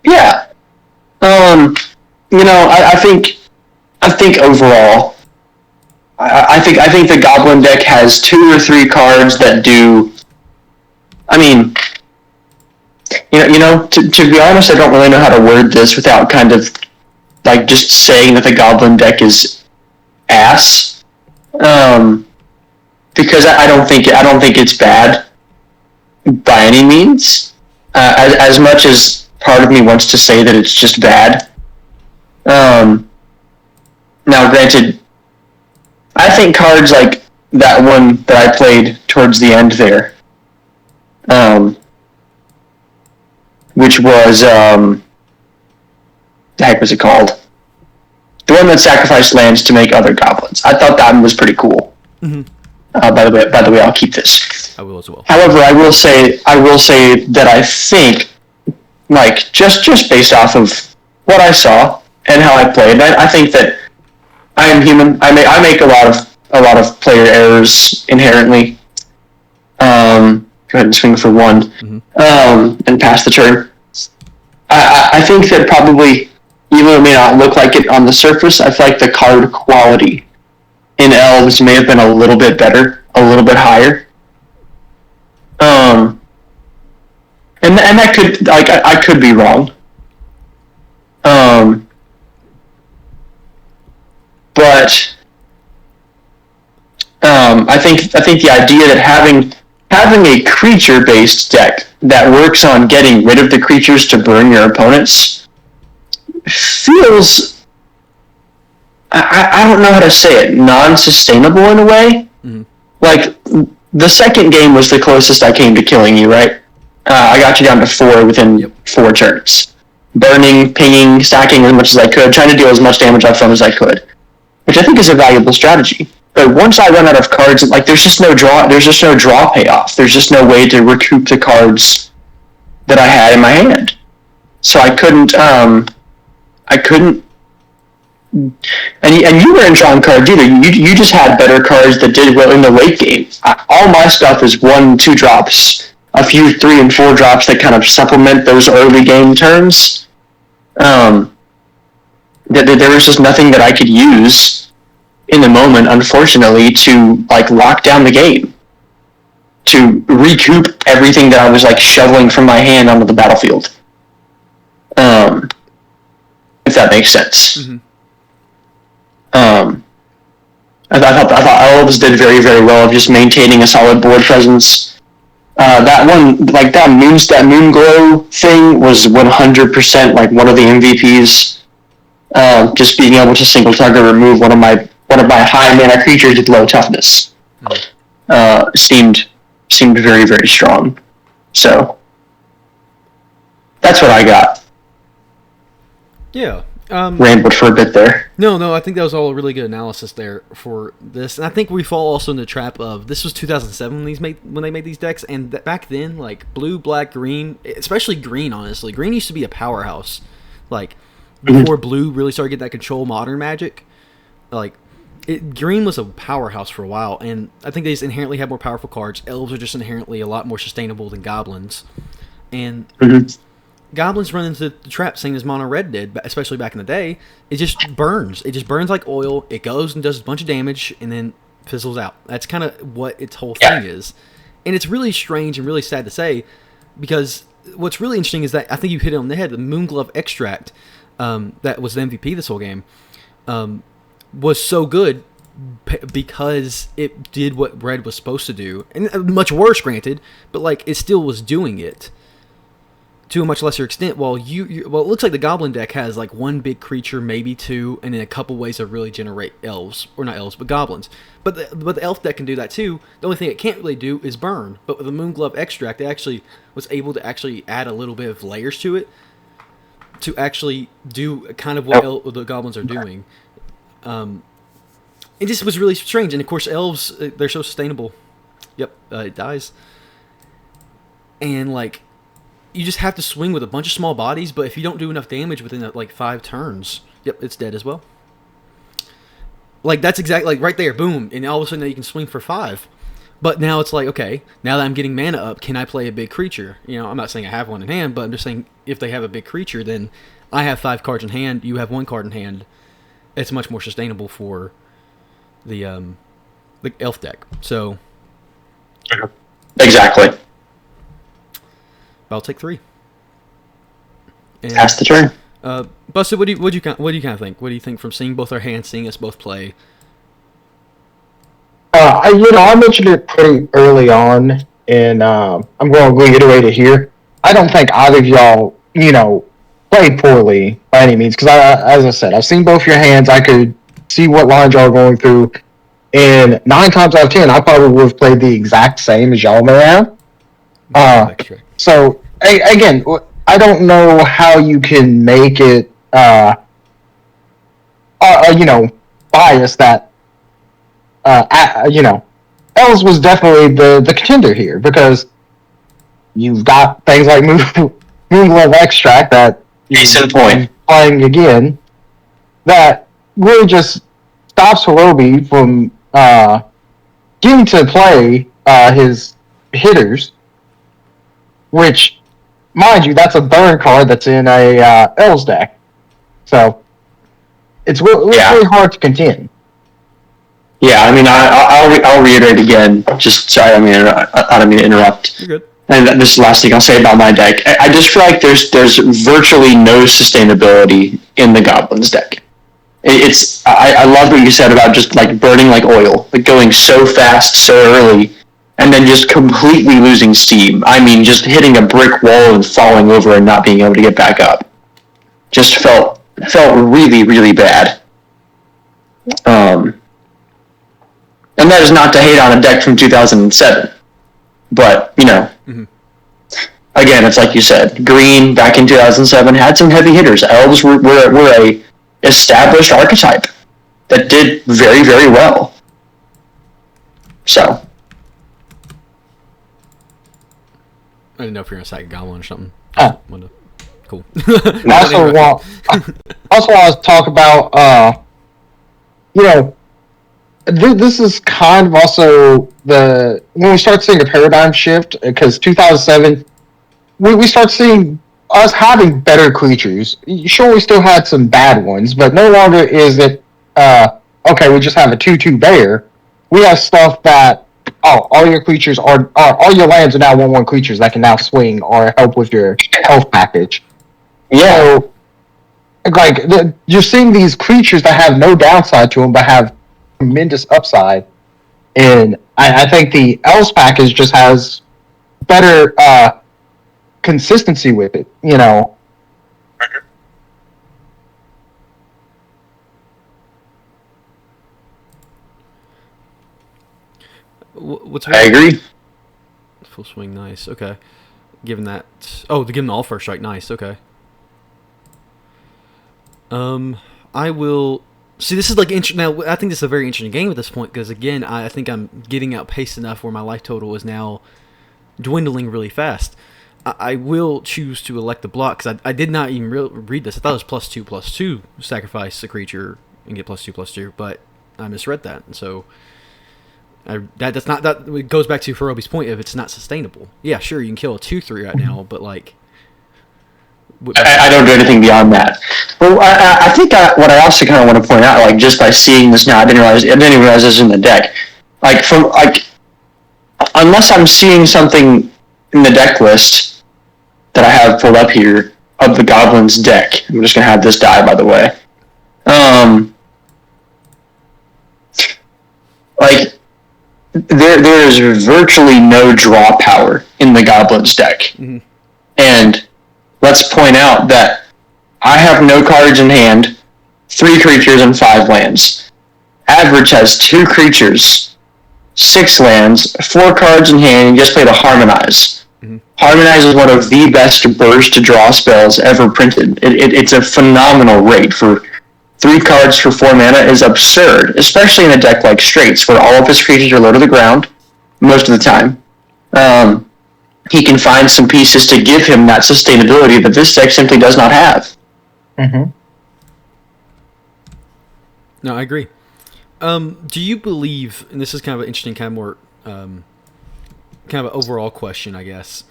Yeah. I think overall, I think the Goblin deck has 2 or 3 cards that do. I mean, to be honest, I don't really know how to word this without kind of like just saying that the Goblin deck is ass, because I don't think it's bad by any means. As much as part of me wants to say that it's just bad. Now, granted, I think cards like that one that I played towards the end there, which was the heck was it called? The one that sacrificed lands to make other goblins. I thought that one was pretty cool. Mm-hmm. By the way, I'll keep this. I will as well. However, I will say that I think, like just based off of what I saw and how I played, I think that I am human. I make a lot of player errors inherently. Go ahead and swing for 1, and pass the turn. I think that probably, even though it may not look like it on the surface, I feel like the card quality in Elves may have been a little bit better, a little bit higher. And that could, like, I could be wrong. But I think the idea that having a creature-based deck that works on getting rid of the creatures to burn your opponents feels, I don't know how to say it, non-sustainable in a way. Mm-hmm. Like, the second game was the closest I came to killing you, right? I got you down to 4 within 4 turns. Burning, pinging, stacking as much as I could, trying to deal as much damage up front as I could, which I think is a valuable strategy. But once I run out of cards, like, there's just no draw payoff. There's just no way to recoup the cards that I had in my hand. So I couldn't, and you weren't drawing cards either. You just had better cards that did well in the late game. All my stuff is 1-2 drops, a few 3 and 4 drops that kind of supplement those early game turns. There was just nothing that I could use in the moment, unfortunately, to like lock down the game, to recoup everything that I was like shoveling from my hand onto the battlefield. If that makes sense. Mm-hmm. I thought Elves did very, very well of just maintaining a solid board presence, That one, like that moon glow thing, was 100% like one of the MVPs. Just being able to single target remove one of my high mana creatures with low toughness seemed very, very strong. So that's what I got. Yeah. Rambled for a bit there. No, I think that was all a really good analysis there for this, and I think we fall also in the trap of this was 2007 when they made these decks, and back then, like blue, black, green, especially green. Honestly, green used to be a powerhouse, like before blue really started getting that control modern Magic. Like green was a powerhouse for a while, and I think they just inherently have more powerful cards. Elves are just inherently a lot more sustainable than goblins, and Goblins run into the trap same as Mono Red did, especially back in the day. It just burns. It just burns like oil. It goes and does a bunch of damage and then fizzles out. That's kind of what its whole thing is. And it's really strange and really sad to say, because what's really interesting is that I think you hit it on the head. The Moonglove Extract, that was the MVP this whole game, was so good because it did what Red was supposed to do. And much worse, granted, but like it still was doing it to a much lesser extent. While it looks like the Goblin deck has like one big creature, maybe two, and then a couple ways to really generate elves, or not elves, but goblins. But the elf deck can do that too. The only thing it can't really do is burn. But with the Moonglove Extract, it actually was able to actually add a little bit of layers to it to actually do kind of what the goblins are doing. It just was really strange. And of course, elves, they're so sustainable. Yep, it dies. And like, you just have to swing with a bunch of small bodies, but if you don't do enough damage within like 5 turns, yep, it's dead as well. Like that's exactly like right there, boom, and all of a sudden now you can swing for 5. But now it's like, okay, now that I'm getting mana up, can I play a big creature? You know, I'm not saying I have one in hand, but I'm just saying if they have a big creature, then I have 5 cards in hand, you have 1 card in hand. It's much more sustainable for the elf deck. So exactly. I'll take 3. And, pass the turn. Busted, what do you kind of think? What do you think from seeing both our hands, seeing us both play? I mentioned it pretty early on, and I'm going to reiterate it here. I don't think either of y'all, played poorly by any means, because as I said, I've seen both your hands. I could see what lines y'all are going through, and 9 times out of 10, I probably would have played the exact same as y'all may have. So, again, I don't know how you can make it, biased that, Elves was definitely the contender here, because you've got things like Moonglove Extract that Decent point. Playing again, that really just stops Hirobi from getting to play his hitters, which, mind you, that's a burn card that's in a Elves deck. So it's really hard to contend. Yeah, I mean, I'll reiterate again. Just sorry, I don't mean to interrupt. You're good. And this is the last thing I'll say about my deck. I just feel like there's virtually no sustainability in the Goblins deck. I love what you said about just like burning like oil, like going so fast, so early, and then just completely losing steam. I mean, just hitting a brick wall and falling over and not being able to get back up. Just felt really, really bad. And that is not to hate on a deck from 2007. But, again, it's like you said, Green, back in 2007, had some heavy hitters. Elves were a established archetype that did very, very well. So. I didn't know if you were going to cite Goblin or something. Cool. Also want to talk about, this is kind of also when we start seeing a paradigm shift, because 2007, we start seeing us having better creatures. Sure, we still had some bad ones, but no longer is it, okay, we just have a 2/2 bear. We have stuff that, all your creatures all your lands are now 1/1 creatures that can now swing or help with your health package. Yeah. So, like, you're seeing these creatures that have no downside to them, but have tremendous upside. And I think the Elves package just has better consistency with it. What's I agree. Full swing, nice. Okay, given that. Oh, to give them all first strike, nice. Okay. I will. See, this is like now. I think this is a very interesting game at this point because again, I think I'm getting outpaced enough where my life total is now dwindling really fast. I will choose to elect the block because I did not even read this. I thought it was +2/+2 sacrifice a creature and get +2/+2, but I misread that. And so that's not that. It goes back to Ferobi's point of it's not sustainable. Yeah, sure, you can kill a 2/3 right now, but like. I don't do anything beyond that. Well, I think what I also kind of want to point out, like just by seeing this now, I didn't even realize this was in the deck. Unless I'm seeing something in the deck list that I have pulled up here of the Goblins deck. I'm just gonna have this die, by the way. There is virtually no draw power in the Goblins deck, and let's point out that I have no cards in hand, 3 creatures and 5 lands. Average has 2 creatures, 6 lands, 4 cards in hand, and just played a Harmonize. Harmonize is one of the best burst to draw spells ever printed. It's a phenomenal rate for 3 cards for 4 mana is absurd, especially in a deck like Straights, where all of his creatures are low to the ground most of the time. He can find some pieces to give him that sustainability that this deck simply does not have. No, I agree. Do you believe, and this is kind of an interesting, kind of more, kind of an overall question, I guess.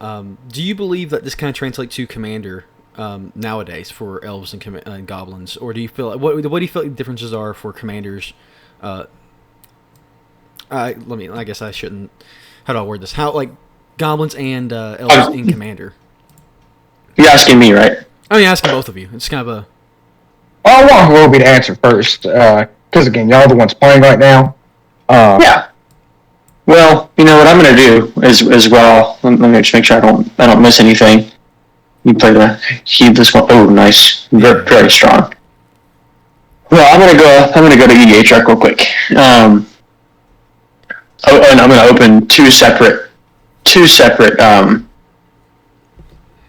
Do you believe that this kind of translates to Commander nowadays for Elves and Goblins, or do you feel what do you feel like the differences are for Commanders? I guess I shouldn't. How do I word this? How like Goblins and Elves in Commander? You're asking me, right? I mean, asking both of you. It's kind of a. I want Roby to answer first, because again, y'all are the ones playing right now. Yeah. Well, you know what I'm going to do as well. Let me just make sure I don't miss anything. You play the this one. Oh, nice, very, very strong. Well, I'm gonna go to EDH real quick. And I'm gonna open two separate.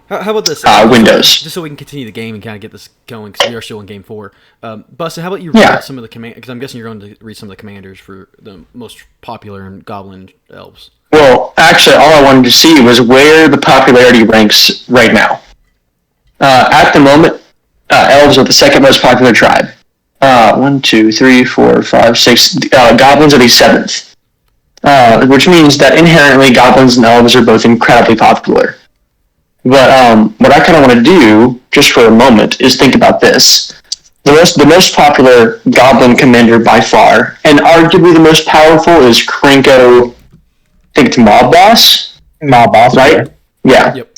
How about this? Windows. Just so we can continue the game and kind of get this going, because we are still in Game 4. Bustin, how about you read some of the command? Because I'm guessing you're going to read some of the commanders for the most popular in Goblin Elves. Well, actually, all I wanted to see was where the popularity ranks right now. At the moment, Elves are the second most popular tribe. 1, 2, 3, 4, 5, 6. Goblins are the 7th, which means that inherently Goblins and Elves are both incredibly popular. But what I kind of want to do, just for a moment, is think about this. The most popular Goblin commander by far, and arguably the most powerful, is Krenko. I think it's Mob Boss. Mob Boss, right? Yeah. Yep.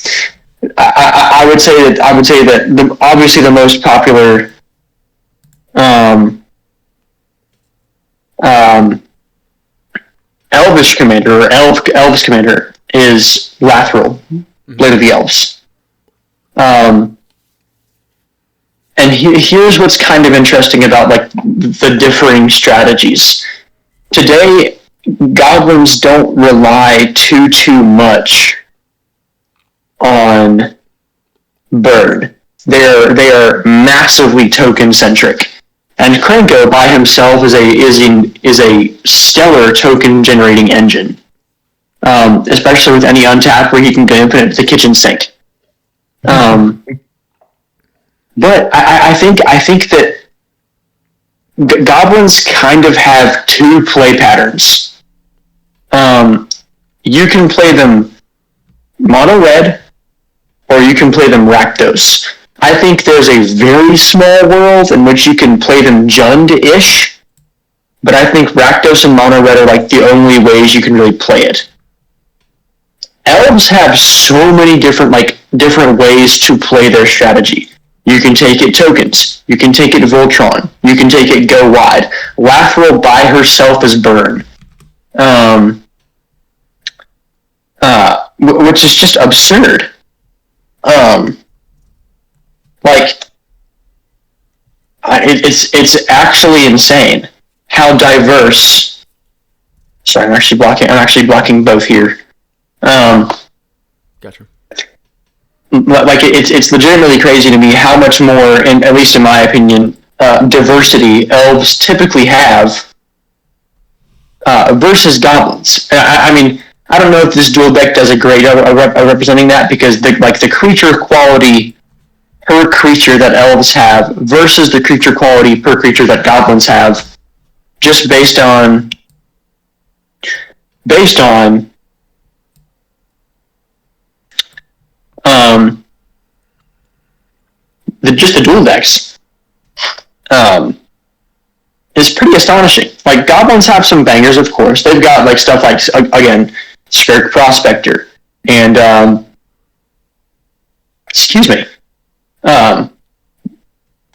I would say that obviously the most popular Elvish commander or Elves commander is Lathril, Blade of the Elves. And here's what's kind of interesting about like the differing strategies. Today, Goblins don't rely too much on Bird. They are massively token centric, and Krenko by himself is a stellar token generating engine, especially with any untap where he can go infinite to the kitchen sink. But I think that Goblins kind of have 2 play patterns. You can play them mono red, or you can play them Rakdos. I think there's a very small world in which you can play them Jund-ish, but I think Rakdos and mono red are like the only ways you can really play it. Elves have so many different ways to play their strategy. You can take it tokens. You can take it Voltron. You can take it go wide. Lathril by herself is burn. which is just absurd. Like, it's actually insane how diverse. Sorry, I'm actually blocking both here. Gotcha. Like it's legitimately crazy to me how much more, at least in my opinion, diversity elves typically have versus goblins. I mean, I don't know if this dual deck does a great job of representing that, because the creature quality per creature that elves have versus the creature quality per creature that goblins have, just based on the dual decks is pretty astonishing. Like, goblins have some bangers, of course. They've got like stuff like, again, Skirk Prospector and excuse me. I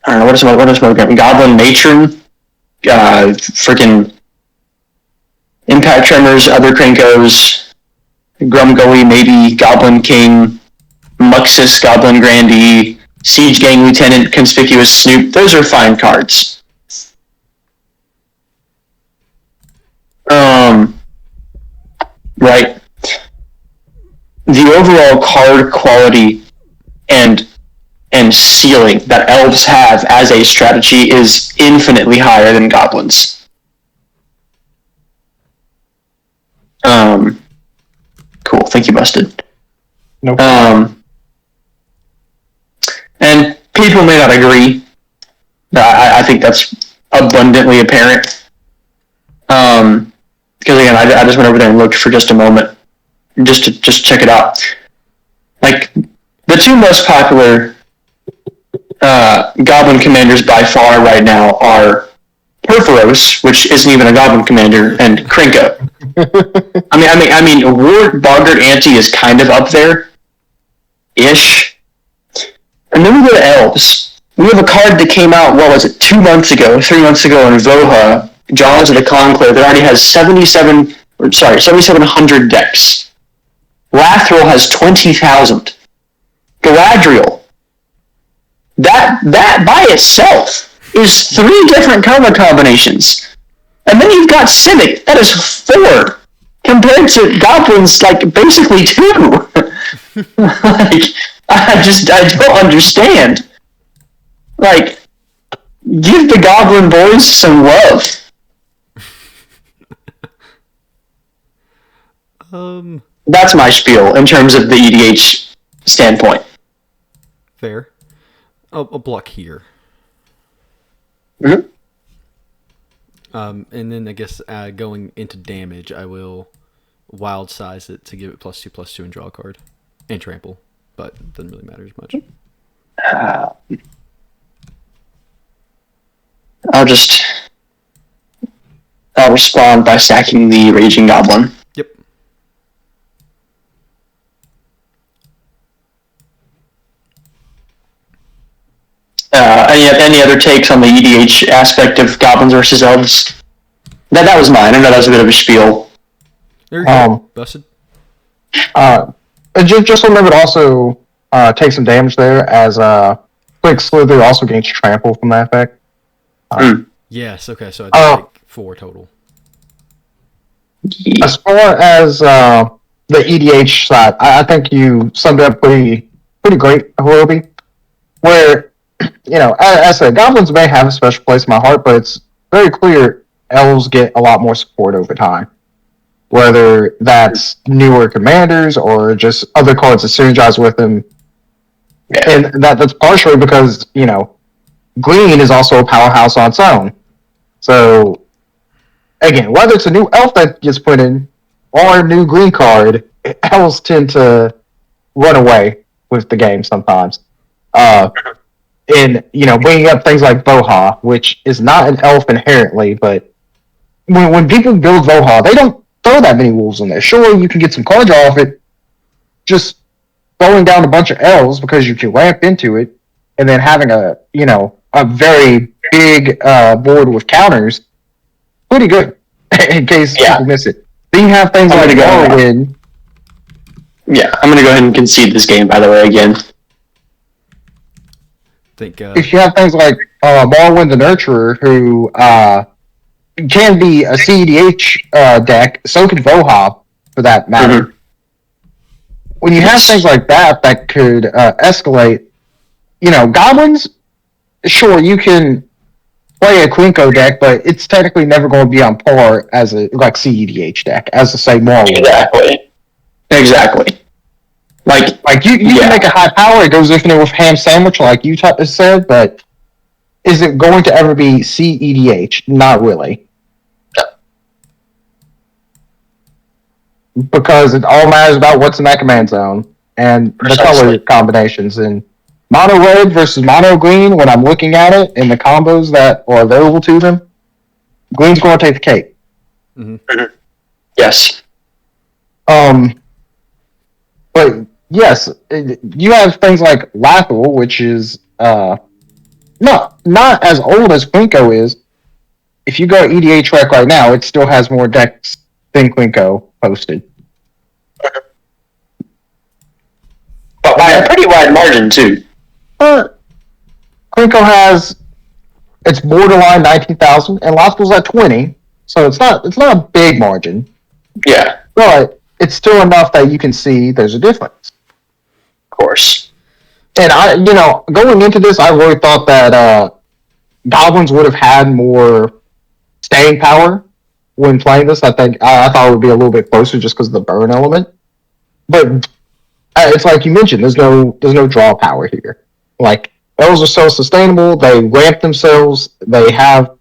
don't know, what is Goblin Matron, freaking Impact Tremors, other Krinkos, Grumgully, maybe Goblin King, Muxus, Goblin Grandee, Siege Gang Lieutenant, Conspicuous Snoop. Those are fine cards. Right. The overall card quality and ceiling that elves have as a strategy is infinitely higher than goblins. Cool. Thank you, Busted. No problem. And people may not agree. I think that's abundantly apparent. Because again, I just went over there and looked for just a moment, just to check it out. Like, the two most popular Goblin commanders by far right now are Perforos, which isn't even a Goblin commander, and Krinko. I mean, Ward Boggart Ante is kind of up there, ish. And then we go to Elves. We have a card that came out, 3 months ago in Voha, Jaws of the Conclave, that already has 7,700 decks. Lathril has 20,000. Galadriel, that by itself is 3 different color combinations. And then you've got Civic, that is 4, compared to Goblins, like, basically 2. Like, I don't understand. Like, give the Goblin boys some love. That's my spiel in terms of the EDH standpoint. Fair. I'll block here. Mm-hmm. And then I guess going into damage, I will wild size it to give it +2/+2 and draw a card. And trample. But it doesn't really matter as much. I'll respond by stacking the Raging Goblin. Yep. Any other takes on the EDH aspect of Goblins versus Elves? That was mine. I know that was a bit of a spiel. There you go. Busted. Just remember to also take some damage there, as Quick Slither also gains trample from that effect. Yes, okay, so I think 4 total. As far as the EDH side, I think you summed it up pretty great, Horobi. Where, as I said, Goblins may have a special place in my heart, but it's very clear Elves get a lot more support over time. Whether that's newer commanders or just other cards that synergize with them. Yeah. And that's partially because, green is also a powerhouse on its own. So, again, whether it's a new elf that gets put in or a new green card, elves tend to run away with the game sometimes. Bringing up things like Voha, which is not an elf inherently, but when people build Voha, they don't throw that many wolves in there. Sure, you can get some cards off it, just throwing down a bunch of elves because you can ramp into it, and then having a very big board with counters, pretty good, in case people miss it. Then you have things like Morrowind, Yeah, I'm going to go ahead and concede this game, by the way, again. Think If you have things like Marwyn the Nurturer, who can be a CEDH deck, so can Vohop, for that matter. Mm-hmm. When you have things like that that could escalate, Goblins, sure, you can play a Klinko deck, but it's technically never going to be on par as a CEDH deck, as to say Marwyn. Exactly. Like you can make a high power, it goes infinite with ham sandwich, like you said, but is it going to ever be CEDH? Not really. Because it all matters about what's in that command zone and the color combinations. And mono red versus mono green, when I'm looking at it and the combos that are available to them, green's going to take the cake. Mm-hmm. Yes. But yes, you have things like Lathel, which is not as old as Klinko is. If you go EDH track right now, it still has more decks than Klinko posted. But by a pretty wide margin, too. Klinko has, it's borderline 19,000, and Lathel's at 20, so it's not a big margin. Yeah. But it's still enough that you can see there's a difference. Of course. And going into this, I really thought that Goblins would have had more staying power when playing this. I thought it would be a little bit closer just because of the burn element. But it's like you mentioned, there's no draw power here. Like, Elves are self-sustainable. They ramp themselves. They have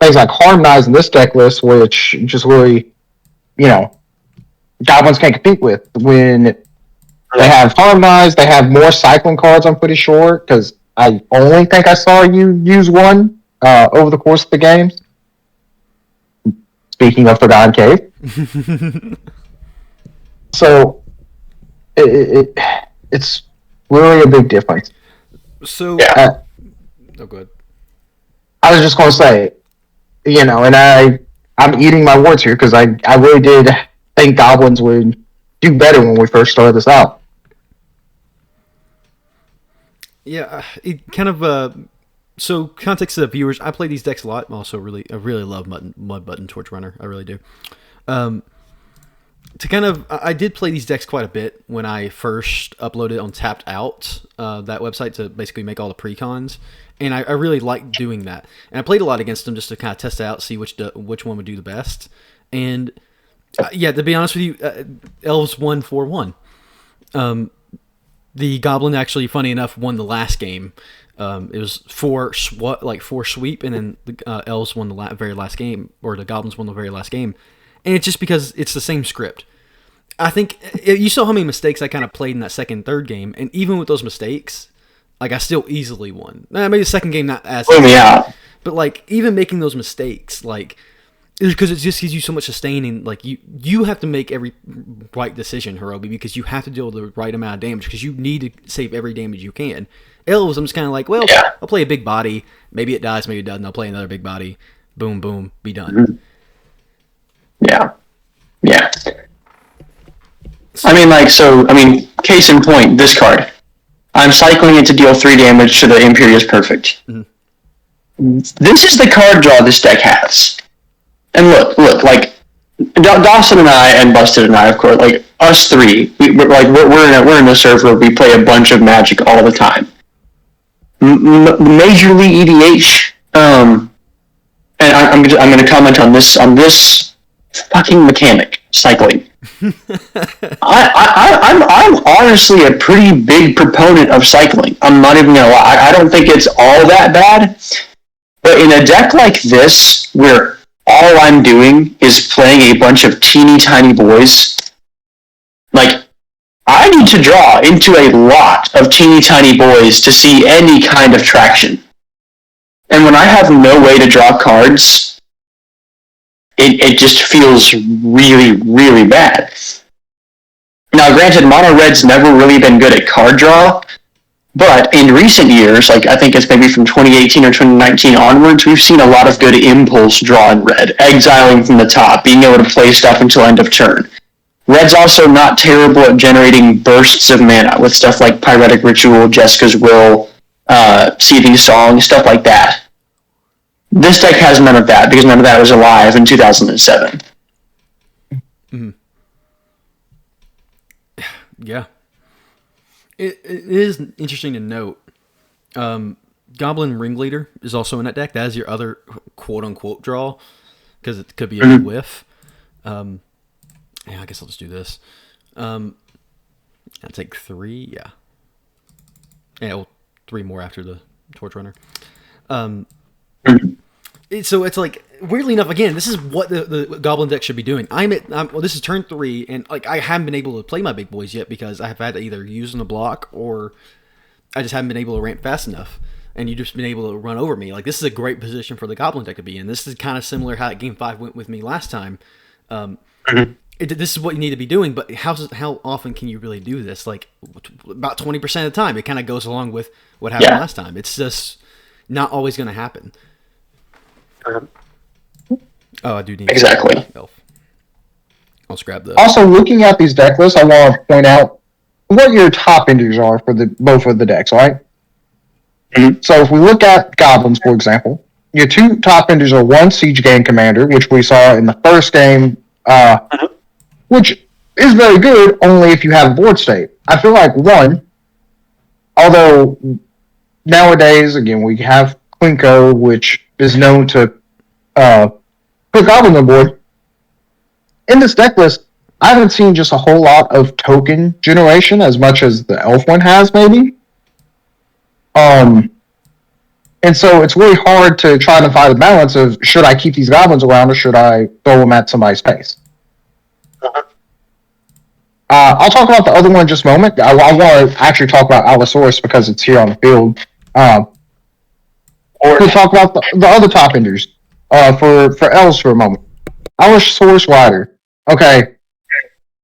things like Harmonize in this deck list, which just really, Goblins can't compete with. When they have Harmonize, they have more cycling cards, I'm pretty sure, because I only think I saw you use one over the course of the games. Speaking of Forgotten Cave. So, it's really a big difference. So, yeah. Oh, go ahead. I was just going to say, and I'm eating my words here because I really did think Goblins would do better when we first started this out. Yeah, it kind of. So, context to the viewers, I play these decks a lot. I really love Mud Button Torch Runner. I really do. I did play these decks quite a bit when I first uploaded on Tapped Out, that website, to basically make all the precons, and I really liked doing that. And I played a lot against them just to kind of test out, see which one would do the best. And to be honest with you, Elves won 4-1. The Goblin actually, funny enough, won the last game. It was four sweep, and then the Elves won the very last game, or the Goblins won the very last game. And it's just because it's the same script. I think you saw how many mistakes I kind of played in that second, third game, and even with those mistakes, I still easily won. Maybe the second game not as out. But even making those mistakes, because it just gives you so much sustaining. You have to make every right decision, Hirobi, because you have to deal with the right amount of damage, because you need to save every damage you can. Elves, I'm just kind of I'll play a big body. Maybe it dies, maybe it doesn't. I'll play another big body. Boom, boom, be done. Mm-hmm. Yeah. Case in point, this card. I'm cycling it to deal 3 damage to the Imperious Perfect. Mm-hmm. This is the card draw this deck has. And look, Dawson and I, and Busted and I, of course, us three, we're in a server where we play a bunch of Magic all the time. Majorly EDH, and I'm going to comment on this fucking mechanic, cycling. I'm honestly a pretty big proponent of cycling. I'm not even gonna lie. I don't think it's all that bad. But in a deck like this, where all I'm doing is playing a bunch of teeny tiny boys, I need to draw into a lot of teeny tiny boys to see any kind of traction. And when I have no way to draw cards, it just feels really, really bad. Now, granted, Mono Red's never really been good at card draw, but in recent years, I think it's maybe from 2018 or 2019 onwards, we've seen a lot of good impulse draw in Red, exiling from the top, being able to play stuff until end of turn. Red's also not terrible at generating bursts of mana with stuff like Pyretic Ritual, Jessica's Will, Seething Song, stuff like that. This deck has none of that because none of that was alive in 2007. Mm. Yeah. It is interesting to note. Goblin Ringleader is also in that deck. That is your other quote-unquote draw because it could be a whiff. Yeah, I guess I'll just do this. I'll take 3. Yeah. Yeah, well, 3 more after the Torch Runner. So it's like, weirdly enough, again, this is what the Goblin deck should be doing. Well, this is turn 3, and like I haven't been able to play my big boys yet because I have had to either use them to block or I just haven't been able to ramp fast enough. And you've just been able to run over me. Like, this is a great position for the Goblin deck to be in. This is kind of similar how Game 5 went with me last time. This is what you need to be doing, but how often can you really do this? Like, about 20% of the time, it kind of goes along with what happened last time. It's just not always going to happen. I do need exactly. Elf. I'll scrap the. Also, looking at these deck lists, I want to point out what your top enders are for both of the decks, right? So if we look at Goblins, for example, your 2 top enders are 1 Siege Gang Commander, which we saw in the first game, which is very good only if you have board state. I feel like 1, although nowadays, again, we have Quinko, which is known to put Goblin on board. In this deck list, I haven't seen just a whole lot of token generation as much as the Elf one has, maybe. And so it's really hard to try to find the balance of should I keep these Goblins around or should I throw them at somebody's face. I'll talk about the other one in just a moment. I want to actually talk about Allosaurus because it's here on the field. Or to talk about the other top enders for Elves for a moment. Allosaurus Rider. Okay.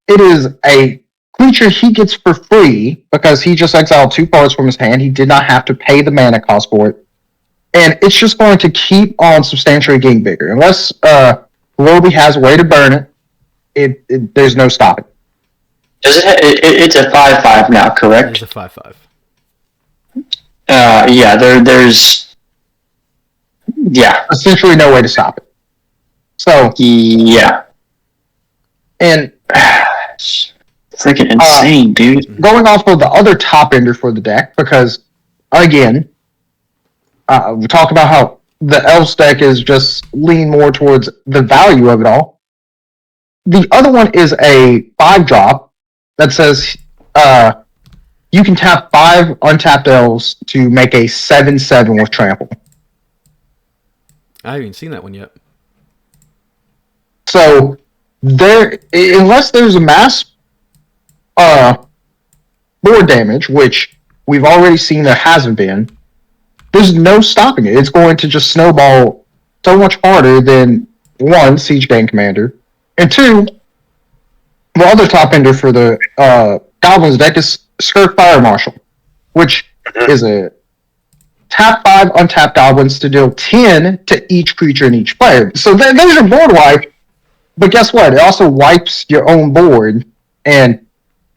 It is a creature he gets for free because he just exiled 2 cards from his hand. He did not have to pay the mana cost for it. And it's just going to keep on substantially getting bigger. Unless Lobby has a way to burn it, there's no stopping. It's a 5/5 now, correct? It's a 5/5. There's essentially no way to stop it. So and freaking insane, dude. Going off of the other top ender for the deck, because again, we talk about how the Elves deck is just leaning more towards the value of it all. The other one is a 5-drop that says you can tap 5 untapped Elves to make a 7/7 with trample. I haven't even seen that one yet. So unless there's a mass board damage, which we've already seen there hasn't been, there's no stopping it. It's going to just snowball so much harder than 1, Siege Gang Commander, and 2, the other top ender for the Goblins deck is Skirk Fire Marshal, which is a tap 5 untapped Goblins to deal 10 to each creature and each player. So there's your board wipe, but guess what? It also wipes your own board, and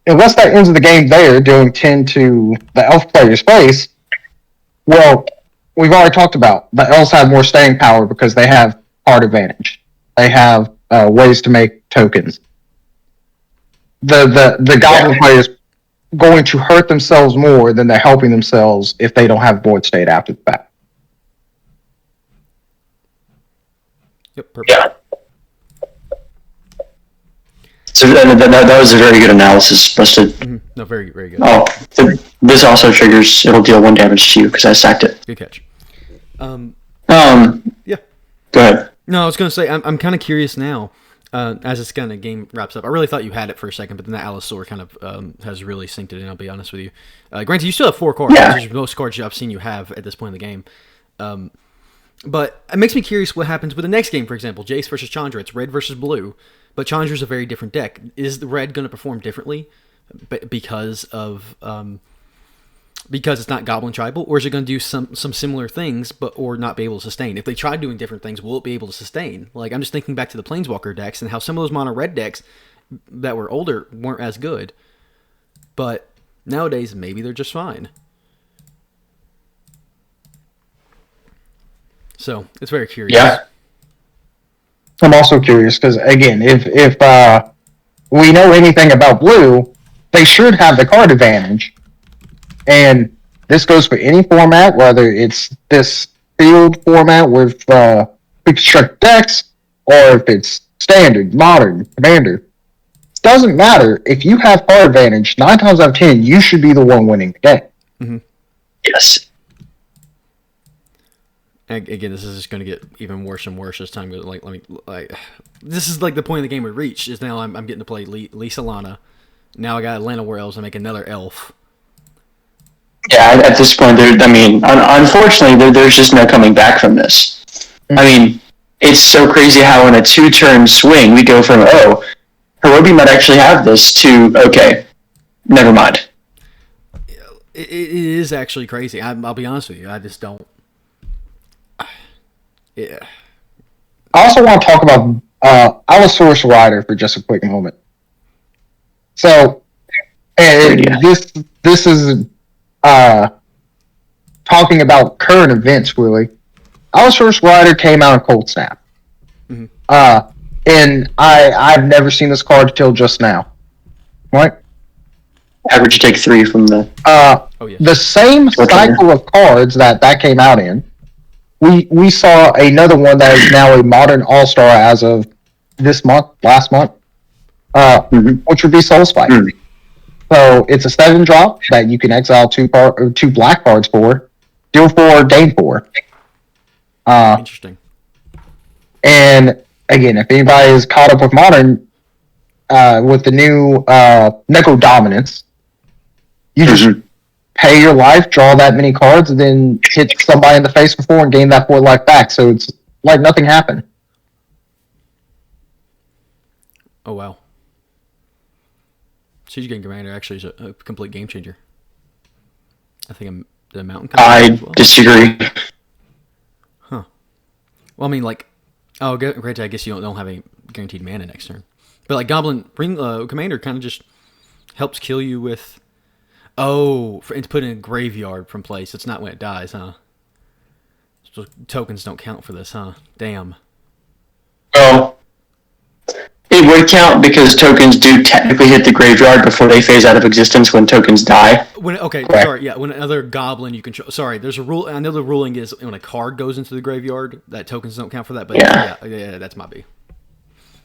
unless that ends the game there, dealing 10 to the Elf player's face, well, we've already talked about the Elves have more staying power because they have card advantage. They have ways to make tokens. The Goblin players going to hurt themselves more than they're helping themselves if they don't have board state after the fact. Yep, perfect. Yeah. So that was a very good analysis. No, very, very good. Oh, this also triggers. It'll deal 1 damage to you because I sacked it. Good catch. Yeah. Go ahead. No, I was going to say I'm kind of curious now. As this kind of game wraps up, I really thought you had it for a second, but then the Allosaur kind of has really synced it in, I'll be honest with you. Granted, you still have 4 cards, which is most cards I've seen you have at this point in the game. But it makes me curious what happens with the next game, for example, Jace versus Chandra. It's red versus blue, but Chandra's a very different deck. Is the red going to perform differently because it's not Goblin Tribal, or is it going to do some similar things, or not be able to sustain? If they try doing different things, will it be able to sustain? Like, I'm just thinking back to the Planeswalker decks and how some of those mono red decks, that were older weren't as good. But nowadays, maybe they're just fine. So it's very curious. Yeah. I'm also curious because, again, if we know anything about Blue, they should have the card advantage. And this goes for any format, whether it's this field format with pre-constructed decks, or if it's standard, modern, commander. It doesn't matter. If you have card advantage, 9 times out of 10, you should be the one winning the game. Mm-hmm. Yes. Again, this is just going to get even worse and worse as time goes. This is like the point of the game we reached. Is now I'm getting to play Lisa Lana. Now I got Atlanta War Elves and make another elf. Yeah, at this point, unfortunately, there's just no coming back from this. Mm-hmm. I mean, it's so crazy how in a 2-turn swing, we go from, Hirobi might actually have this, to, okay, never mind. It is actually crazy. I'll be honest with you. I just don't. Yeah. I also want to talk about Allosaurus Rider for just a quick moment. So, this is talking about current events, really. Allosaurus Rider came out in Cold Snap. Mm-hmm. And I've never seen this card till just now. Right? Average take 3 from the... The same cycle of cards that came out in, we saw another one that is now a modern all-star as of last month, which would be Soul Spike. Mm-hmm. So it's a 7-drop that you can exile 2 black cards for, deal 4, gain 4. Interesting. And again, if anybody is caught up with Modern, with the new Neko Dominance, you just pay your life, draw that many cards, and then hit somebody in the face for 4 and gain that 4 life back. So it's like nothing happened. Oh, wow. Siege Gang Commander actually is a complete game changer. I think the Mountain Commander as well. Disagree. Huh. Well, I mean, granted, I guess you don't have any guaranteed mana next turn. But, Goblin Commander kind of just helps kill you with... it's put in a graveyard from place. It's not when it dies, huh? So tokens don't count for this, huh? Damn. Well, it would count because tokens do technically hit the graveyard before they phase out of existence when tokens die. When another goblin you control... Sorry, there's a rule... I know the ruling is when a card goes into the graveyard, that tokens don't count for that, but yeah that's my B.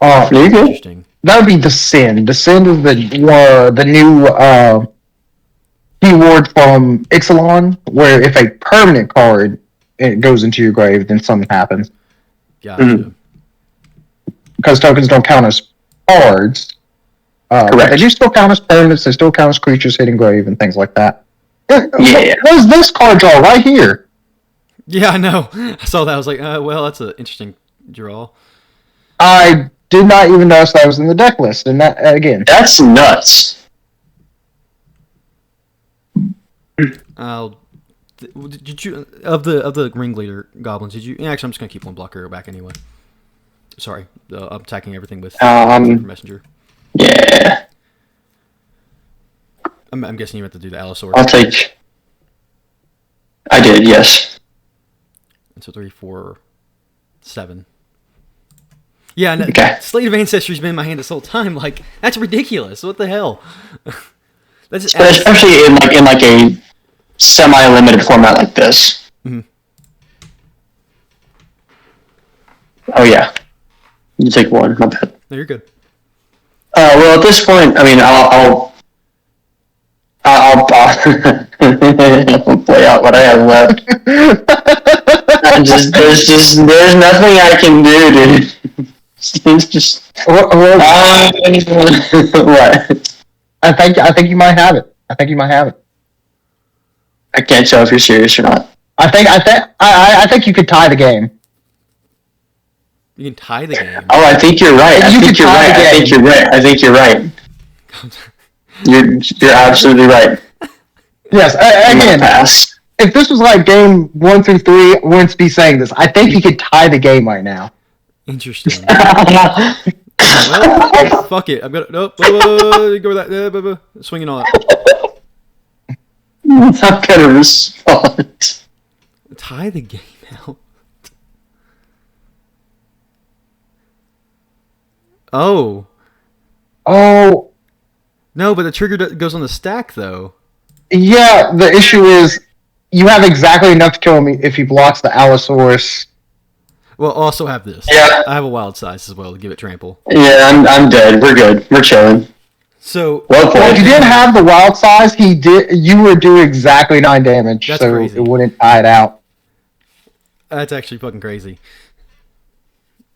Interesting. That would be Descend. Descend is the new... keyword from Ixalan, where if a permanent card goes into your grave, then something happens. Gotcha. Mm-hmm. Because tokens don't count as cards. Correct. They do still count as permanents, they still count as creatures hitting grave and things like that. Where's this card draw right here? Yeah, I know. I saw that. I was like, well, that's an interesting draw. I did not even notice that was in the deck list, and that, again... That's nuts. Did you of the ringleader goblins? Did you? Actually, I'm just gonna keep one blocker back anyway. Sorry, I'm attacking everything with messenger. Yeah. I'm guessing you have to do the Allosaurus. I'll take. I did, yes. And so 3, 4, 7. Yeah, no, okay. Slate of Ancestry's been in my hand this whole time. That's ridiculous. What the hell? Especially in a semi-limited format like this. Mm-hmm. Oh yeah, you take 1. My bad. No, you're good. Well, at this point, I mean, I'll play out what I have left. There's nothing I can do, dude. It's just what? I think you might have it. I can't tell if you're serious or not. I think you could tie the game. You can tie the game. Oh, I think you're right. I think you're right. You're absolutely right. Yes, again, pass. If this was game 1 through 3, I wouldn't be saying this. I think he could tie the game right now. Interesting. Well, fuck it. I'm gonna nope. Go with that. Swinging all out. I'm gonna respond. Tie the game out. Oh. Oh, No, but the trigger goes on the stack, though. yeah. The issue is you have exactly enough to kill me if he blocks the Allosaurus. Well, also have this. Yeah. I have a wild size as well to give it trample. Yeah, I'm dead. We're good. We're chilling. So, Well Well, if you played. didn't have the wild size, you would do exactly 9 damage, That's so crazy. it wouldn't tie it out. that's actually fucking crazy.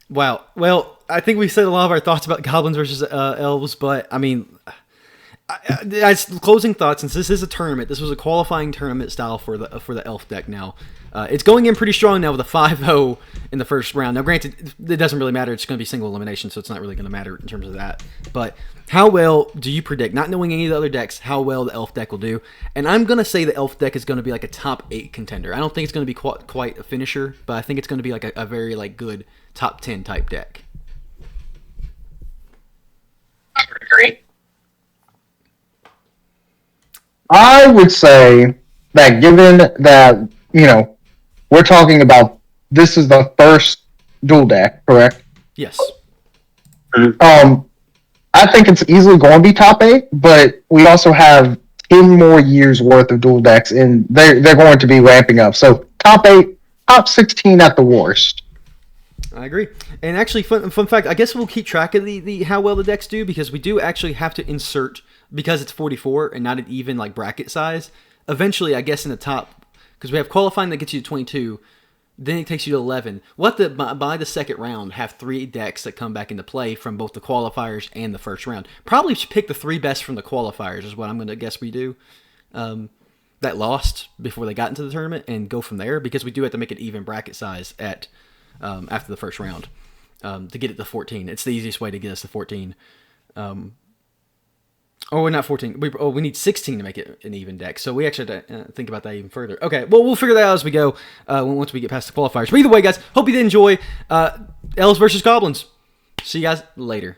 Wow. Well, I think we said a lot of our thoughts about goblins versus elves, but I mean, as closing thoughts, since this is a tournament, this was a qualifying tournament style for the elf deck. Now, it's going in pretty strong now with a 5-0 in the first round. Now, granted, it doesn't really matter; it's going to be single elimination, so it's not really going to matter in terms of that. But how well do you predict, not knowing any of the other decks, how well the elf deck will do? And I'm going to say the elf deck is going to be like a top 8 contender. I don't think it's going to be quite a finisher, but I think it's going to be like a very like good top 10 type deck. I would agree. I would say that given that, we're talking about this is the first dual deck, correct? Yes. I think it's easily going to be top 8, but we also have 10 more years worth of dual decks, and they're going to be ramping up. So top 8, top 16 at the worst. I agree. And actually, fun fact, I guess we'll keep track of the how well the decks do, because we do actually have to insert, because it's 44 and not an even like bracket size. Eventually, I guess in the top, because we have qualifying that gets you to 22, then it takes you to 11. We'll have to, by the second round, have 3 decks that come back into play from both the qualifiers and the first round. Probably should pick the 3 best from the qualifiers is what I'm going to guess we do. That lost before they got into the tournament, and go from there, because we do have to make an even bracket size at after the first round to get it to 14. It's the easiest way to get us to 14. Not 14. We need 16 to make it an even deck. So we actually have to think about that even further. Okay, well, we'll figure that out as we go once we get past the qualifiers. But either way, guys, hope you did enjoy Elves versus Goblins. See you guys later.